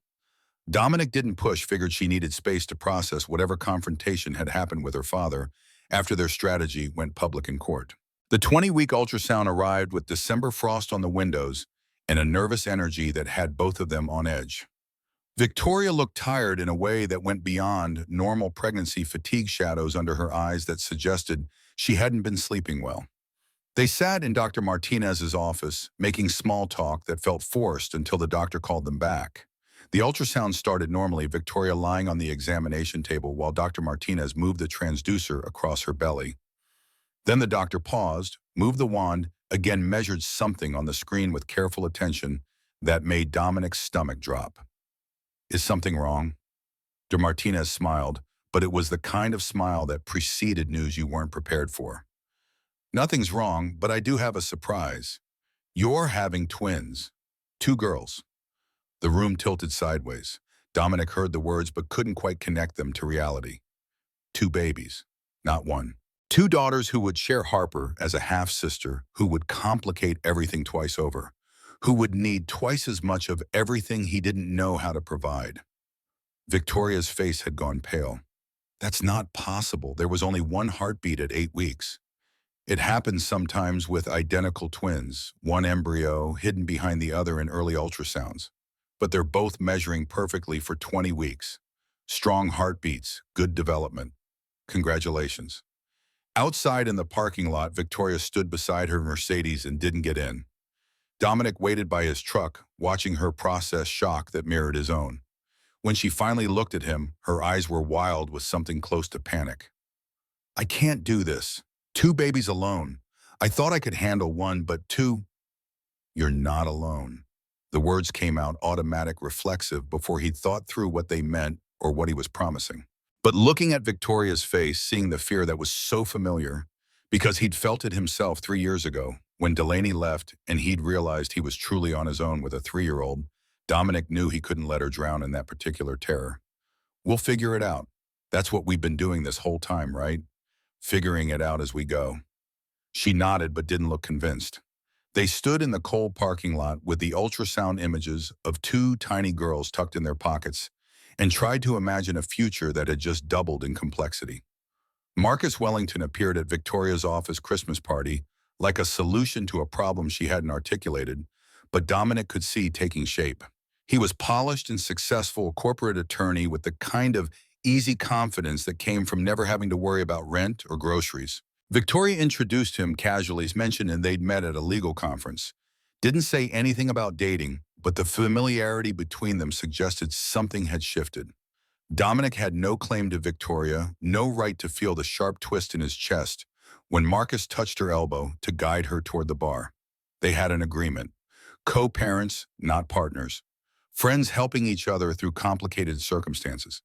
Speaker 1: Dominic didn't push, figured she needed space to process whatever confrontation had happened with her father after their strategy went public in court. The 20-week ultrasound arrived with December frost on the windows and a nervous energy that had both of them on edge. Victoria looked tired in a way that went beyond normal pregnancy fatigue, shadows under her eyes that suggested she hadn't been sleeping well. They sat in Dr. Martinez's office, making small talk that felt forced until the doctor called them back. The ultrasound started normally, Victoria lying on the examination table while Dr. Martinez moved the transducer across her belly. Then the doctor paused, moved the wand, again measured something on the screen with careful attention that made Dominic's stomach drop. Is something wrong? Dr. Martinez smiled, but it was the kind of smile that preceded news you weren't prepared for. Nothing's wrong, but I do have a surprise. You're having twins. 2 girls. The room tilted sideways. Dominic heard the words but couldn't quite connect them to reality. Two babies, not one. Two daughters who would share Harper as a half-sister, who would complicate everything twice over, who would need twice as much of everything he didn't know how to provide. Victoria's face had gone pale. That's not possible. There was only one heartbeat at 8 weeks. It happens sometimes with identical twins, one embryo hidden behind the other in early ultrasounds. But they're both measuring perfectly for 20 weeks. Strong heartbeats, good development. Congratulations. Outside in the parking lot, Victoria stood beside her Mercedes and didn't get in. Dominic waited by his truck, watching her process shock that mirrored his own. When she finally looked at him, her eyes were wild with something close to panic. I can't do this. Two babies alone. I thought I could handle one, but two. You're not alone. The words came out automatic, reflexive, before he'd thought through what they meant or what he was promising. But looking at Victoria's face, seeing the fear that was so familiar, because he'd felt it himself 3 years ago, when Delaney left and he'd realized he was truly on his own with a 3-year-old, Dominic knew he couldn't let her drown in that particular terror. We'll figure it out. That's what we've been doing this whole time, right? Figuring it out as we go. She nodded but didn't look convinced. They stood in the cold parking lot with the ultrasound images of two tiny girls tucked in their pockets and tried to imagine a future that had just doubled in complexity. Marcus Wellington appeared at Victoria's office Christmas party like a solution to a problem she hadn't articulated, but Dominic could see taking shape. He was polished and successful corporate attorney with the kind of easy confidence that came from never having to worry about rent or groceries. Victoria introduced him casually, as mentioned, and they'd met at a legal conference. Didn't say anything about dating, but the familiarity between them suggested something had shifted. Dominic had no claim to Victoria, no right to feel the sharp twist in his chest when Marcus touched her elbow to guide her toward the bar. They had an agreement. Co-parents, not partners. Friends helping each other through complicated circumstances.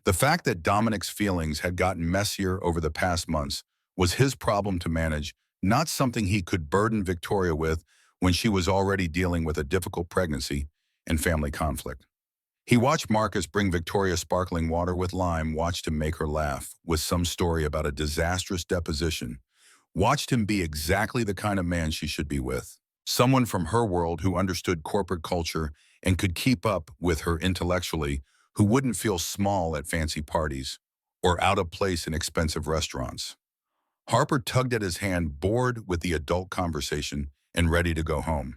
Speaker 1: The fact that Dominic's feelings had gotten messier over the past months was his problem to manage, not something he could burden Victoria with when she was already dealing with a difficult pregnancy and family conflict. He watched Marcus bring Victoria sparkling water with lime, watched him make her laugh with some story about a disastrous deposition, watched him be exactly the kind of man she should be with. Someone from her world who understood corporate culture and could keep up with her intellectually, who wouldn't feel small at fancy parties or out of place in expensive restaurants. Harper tugged at his hand, bored with the adult conversation and ready to go home.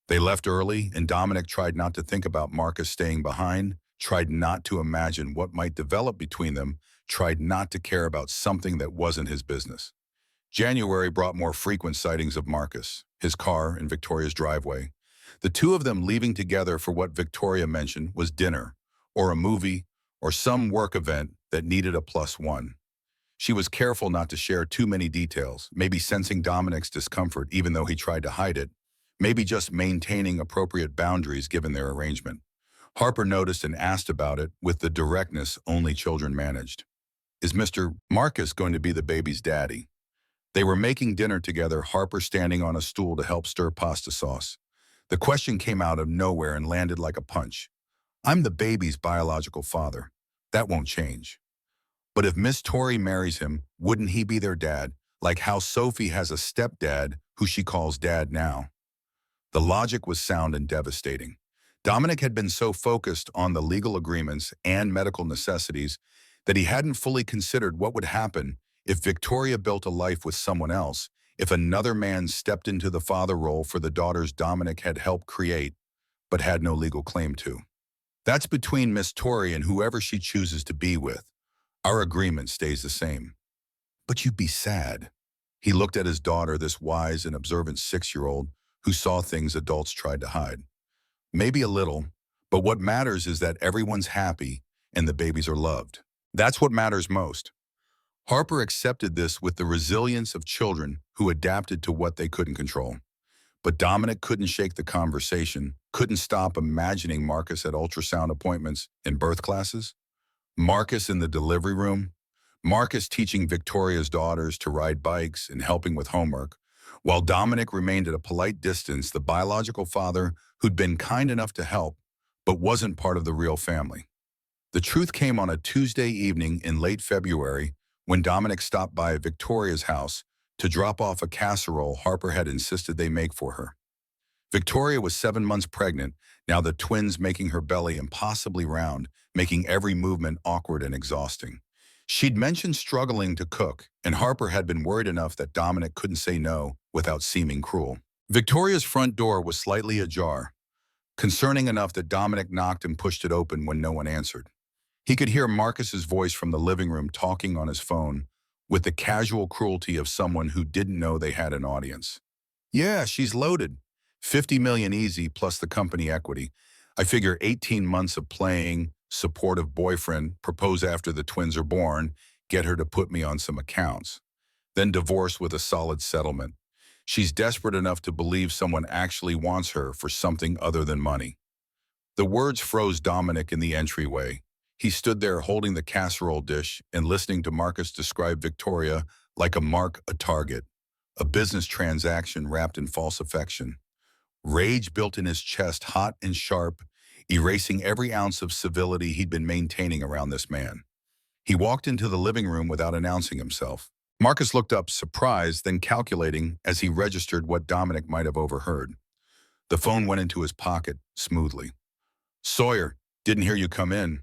Speaker 1: They left early, and Dominic tried not to think about Marcus staying behind, tried not to imagine what might develop between them, tried not to care about something that wasn't his business. January brought more frequent sightings of Marcus, his car in Victoria's driveway. The two of them leaving together for what Victoria mentioned was dinner, or a movie, or some work event that needed a +1. She was careful not to share too many details, maybe sensing Dominic's discomfort even though he tried to hide it, maybe just maintaining appropriate boundaries given their arrangement. Harper noticed and asked about it with the directness only children managed. Is Mr. Marcus going to be the baby's daddy? They were making dinner together, Harper standing on a stool to help stir pasta sauce. The question came out of nowhere and landed like a punch. I'm the baby's biological father. That won't change. But if Miss Tori marries him, wouldn't he be their dad, like how Sophie has a stepdad who she calls dad now? The logic was sound and devastating. Dominic had been so focused on the legal agreements and medical necessities that he hadn't fully considered what would happen if Victoria built a life with someone else, if another man stepped into the father role for the daughters Dominic had helped create, but had no legal claim to. That's between Miss Tori and whoever she chooses to be with. Our agreement stays the same. But you'd be sad. He looked at his daughter, this wise and observant 6-year-old who saw things adults tried to hide. Maybe a little, but what matters is that everyone's happy and the babies are loved. That's what matters most. Harper accepted this with the resilience of children who adapted to what they couldn't control. But Dominic couldn't shake the conversation, couldn't stop imagining Marcus at ultrasound appointments and birth classes. Marcus in the delivery room, Marcus teaching Victoria's daughters to ride bikes and helping with homework, while Dominic remained at a polite distance, the biological father who'd been kind enough to help, but wasn't part of the real family. The truth came on a Tuesday evening in late February when Dominic stopped by Victoria's house to drop off a casserole Harper had insisted they make for her. Victoria was 7 months pregnant, now the twins making her belly impossibly round, making every movement awkward and exhausting. She'd mentioned struggling to cook, and Harper had been worried enough that Dominic couldn't say no without seeming cruel. Victoria's front door was slightly ajar, concerning enough that Dominic knocked and pushed it open when no one answered. He could hear Marcus's voice from the living room talking on his phone with the casual cruelty of someone who didn't know they had an audience. Yeah, she's loaded. 50 million easy plus the company equity. I figure 18 months of playing, supportive boyfriend, propose after the twins are born, get her to put me on some accounts. Then divorce with a solid settlement. She's desperate enough to believe someone actually wants her for something other than money. The words froze Dominic in the entryway. He stood there holding the casserole dish and listening to Marcus describe Victoria like a mark, a target, a business transaction wrapped in false affection. Rage built in his chest, hot and sharp, erasing every ounce of civility he'd been maintaining around this man. He walked into the living room without announcing himself. Marcus looked up, surprised, then calculating as he registered what Dominic might have overheard. The phone went into his pocket smoothly. Sawyer, didn't hear you come in.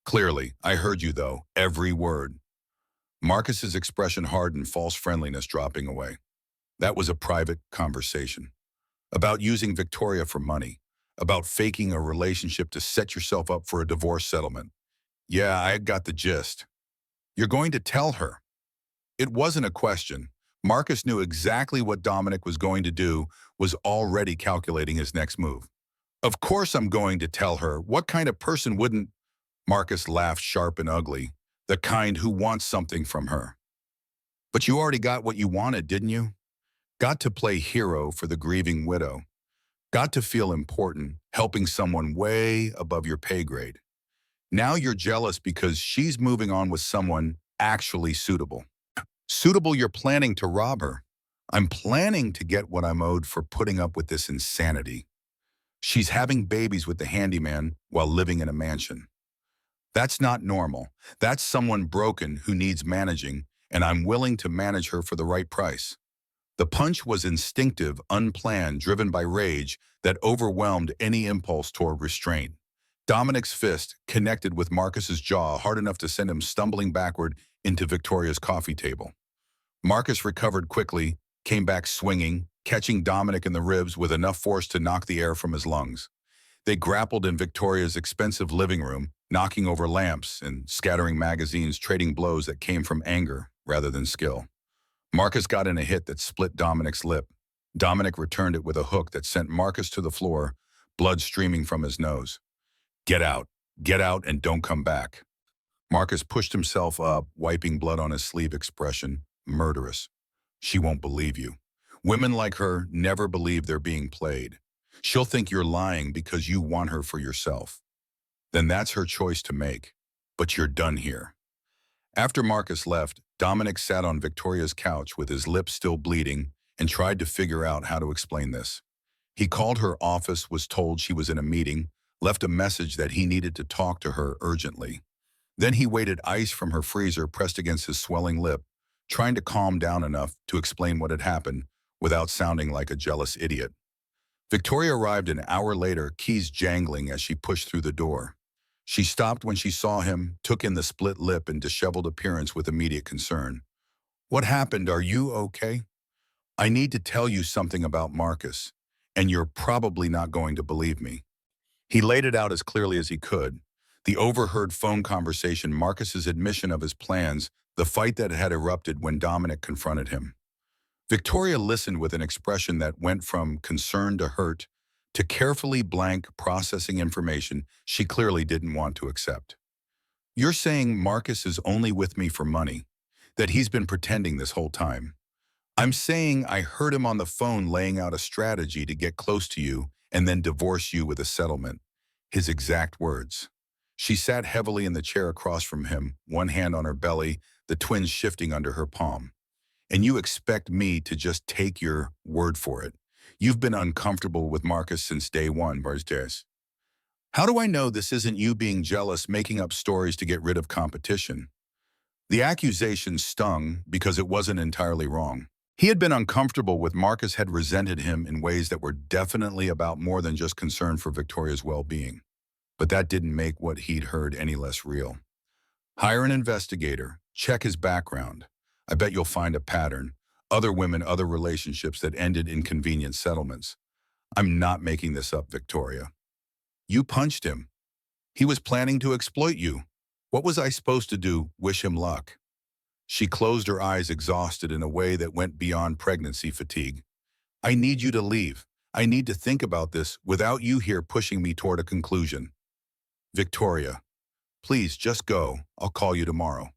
Speaker 1: Clearly, I heard you though, every word. Marcus's expression hardened, false friendliness dropping away. That was a private conversation. About using Victoria for money. About faking a relationship to set yourself up for a divorce settlement. Yeah, I got the gist. You're going to tell her. It wasn't a question. Marcus knew exactly what Dominic was going to do, was already calculating his next move. Of course I'm going to tell her. What kind of person wouldn't? Marcus laughed sharp and ugly, the kind who wants something from her. But you already got what you wanted, didn't you? Got to play hero for the grieving widow. Got to feel important, helping someone way above your pay grade. Now you're jealous because she's moving on with someone actually suitable. Suitable you're planning to rob her. I'm planning to get what I'm owed for putting up with this insanity. She's having babies with the handyman while living in a mansion. That's not normal. That's someone broken who needs managing, and I'm willing to manage her for the right price. The punch was instinctive, unplanned, driven by rage that overwhelmed any impulse toward restraint. Dominic's fist connected with Marcus's jaw hard enough to send him stumbling backward into Victoria's coffee table. Marcus recovered quickly, came back swinging, catching Dominic in the ribs with enough force to knock the air from his lungs. They grappled in Victoria's expensive living room, knocking over lamps and scattering magazines, trading blows that came from anger rather than skill. Marcus got in a hit that split Dominic's lip. Dominic returned it with a hook that sent Marcus to the floor, blood streaming from his nose. Get out, and don't come back. Marcus pushed himself up, wiping blood on his sleeve, expression murderous. She won't believe you. Women like her never believe they're being played. She'll think you're lying because you want her for yourself. Then that's her choice to make. But you're done here. After Marcus left, Dominic sat on Victoria's couch with his lips still bleeding and tried to figure out how to explain this. He called her office, was told she was in a meeting, left a message that he needed to talk to her urgently. Then he waited ice from her freezer pressed against his swelling lip, trying to calm down enough to explain what had happened without sounding like a jealous idiot. Victoria arrived an hour later, keys jangling as she pushed through the door. She stopped when she saw him, took in the split lip and disheveled appearance with immediate concern. What happened? Are you okay? I need to tell you something about Marcus, and you're probably not going to believe me. He laid it out as clearly as he could. The overheard phone conversation, Marcus's admission of his plans, the fight that had erupted when Dominic confronted him. Victoria listened with an expression that went from concern to hurt to carefully blank, processing information she clearly didn't want to accept. You're saying Marcus is only with me for money, that he's been pretending this whole time. I'm saying I heard him on the phone laying out a strategy to get close to you and then divorce you with a settlement. His exact words. She sat heavily in the chair across from him, one hand on her belly, the twins shifting under her palm. And you expect me to just take your word for it. You've been uncomfortable with Marcus since day one, Barzdez. How do I know this isn't you being jealous, making up stories to get rid of competition? The accusation stung because it wasn't entirely wrong. He had been uncomfortable with Marcus had resented him in ways that were definitely about more than just concern for Victoria's well-being. But that didn't make what he'd heard any less real. Hire an investigator, check his background. I bet you'll find a pattern. Other women, other relationships that ended in convenient settlements. I'm not making this up, Victoria. You punched him. He was planning to exploit you. What was I supposed to do? Wish him luck. She closed her eyes, exhausted in a way that went beyond pregnancy fatigue. I need you to leave. I need to think about this without you here pushing me toward a conclusion. Victoria, please just go. I'll call you tomorrow.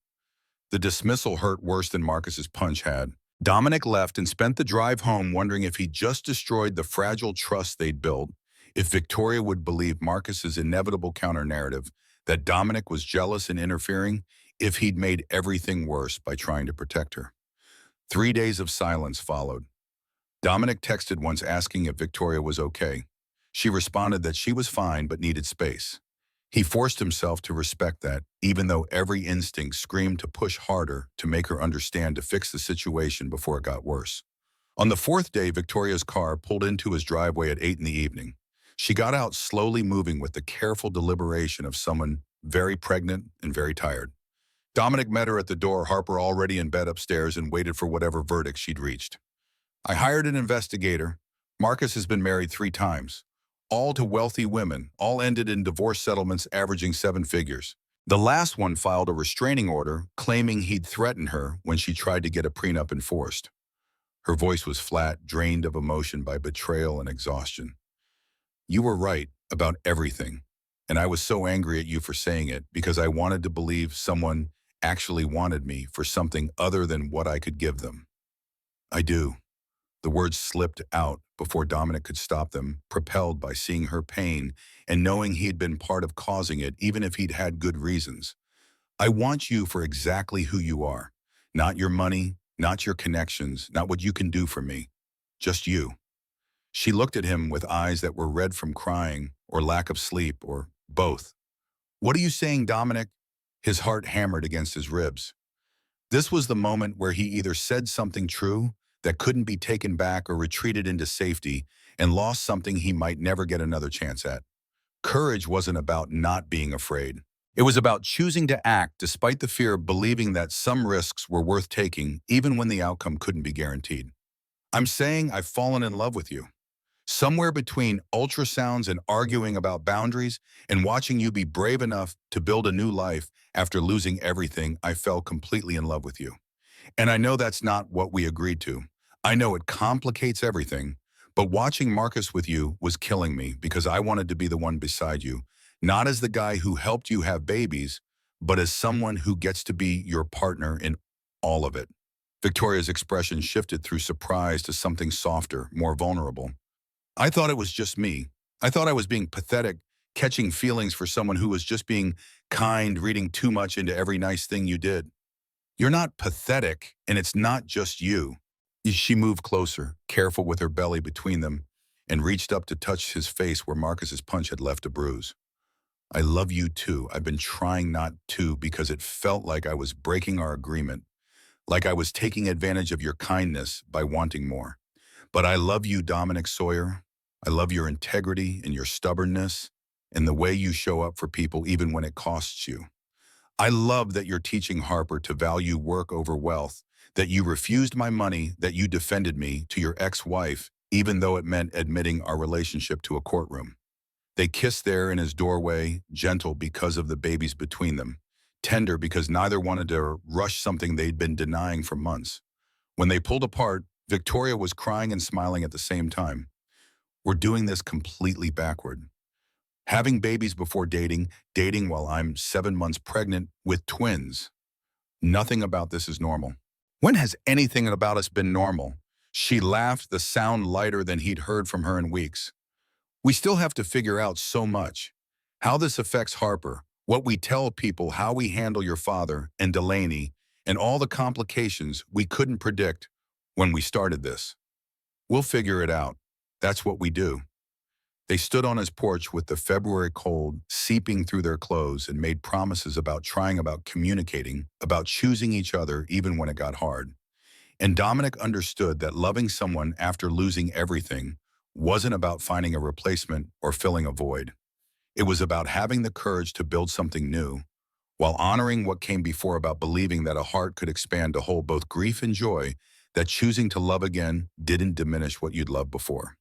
Speaker 1: The dismissal hurt worse than Marcus's punch had. Dominic left and spent the drive home wondering if he'd just destroyed the fragile trust they'd built, if Victoria would believe Marcus's inevitable counter-narrative that Dominic was jealous and interfering, if he'd made everything worse by trying to protect her. 3 days of silence followed. Dominic texted once asking if Victoria was okay. She responded that she was fine but needed space. He forced himself to respect that, even though every instinct screamed to push harder to make her understand to fix the situation before it got worse. On the 4th day, Victoria's car pulled into his driveway at 8 in the evening. She got out slowly moving with the careful deliberation of someone very pregnant and very tired. Dominic met her at the door, Harper already in bed upstairs, and waited for whatever verdict she'd reached. I hired an investigator. Marcus has been married 3 times. All to wealthy women, all ended in divorce settlements averaging 7 figures. The last one filed a restraining order claiming he'd threatened her when she tried to get a prenup enforced. Her voice was flat, drained of emotion by betrayal and exhaustion. You were right about everything, and I was so angry at you for saying it because I wanted to believe someone actually wanted me for something other than what I could give them. I do. The words slipped out before Dominic could stop them, propelled by seeing her pain and knowing he'd been part of causing it, even if he'd had good reasons. I want you for exactly who you are. Not your money, not your connections, not what you can do for me. Just you. She looked at him with eyes that were red from crying or lack of sleep or both. What are you saying, Dominic? His heart hammered against his ribs. This was the moment where he either said something true that couldn't be taken back or retreated into safety and lost something he might never get another chance at. Courage wasn't about not being afraid. It was about choosing to act despite the fear of believing that some risks were worth taking even when the outcome couldn't be guaranteed. I'm saying I've fallen in love with you. Somewhere between ultrasounds and arguing about boundaries and watching you be brave enough to build a new life after losing everything, I fell completely in love with you. And I know that's not what we agreed to. I know it complicates everything, but watching Marcus with you was killing me because I wanted to be the one beside you, not as the guy who helped you have babies, but as someone who gets to be your partner in all of it. Victoria's expression shifted through surprise to something softer, more vulnerable. I thought it was just me. I thought I was being pathetic, catching feelings for someone who was just being kind, reading too much into every nice thing you did. You're not pathetic, and it's not just you. She moved closer, careful with her belly between them, and reached up to touch his face where Marcus's punch had left a bruise. I love you too. I've been trying not to because it felt like I was breaking our agreement, like I was taking advantage of your kindness by wanting more. But I love you, Dominic Sawyer. I love your integrity and your stubbornness and the way you show up for people even when it costs you. I love that you're teaching Harper to value work over wealth, that you refused my money, that you defended me to your ex-wife, even though it meant admitting our relationship to a courtroom. They kissed there in his doorway, gentle because of the babies between them, tender because neither wanted to rush something they'd been denying for months. When they pulled apart, Victoria was crying and smiling at the same time. We're doing this completely backward. Having babies before dating, dating while I'm 7 months pregnant with twins. Nothing about this is normal. When has anything about us been normal? She laughed, the sound lighter than he'd heard from her in weeks. We still have to figure out so much. How this affects Harper, what we tell people, how we handle your father and Delaney, and all the complications we couldn't predict when we started this. We'll figure it out. That's what we do. They stood on his porch with the February cold seeping through their clothes and made promises about trying, about communicating, about choosing each other even when it got hard. And Dominic understood that loving someone after losing everything wasn't about finding a replacement or filling a void. It was about having the courage to build something new, while honoring what came before, about believing that a heart could expand to hold both grief and joy, that choosing to love again didn't diminish what you'd loved before.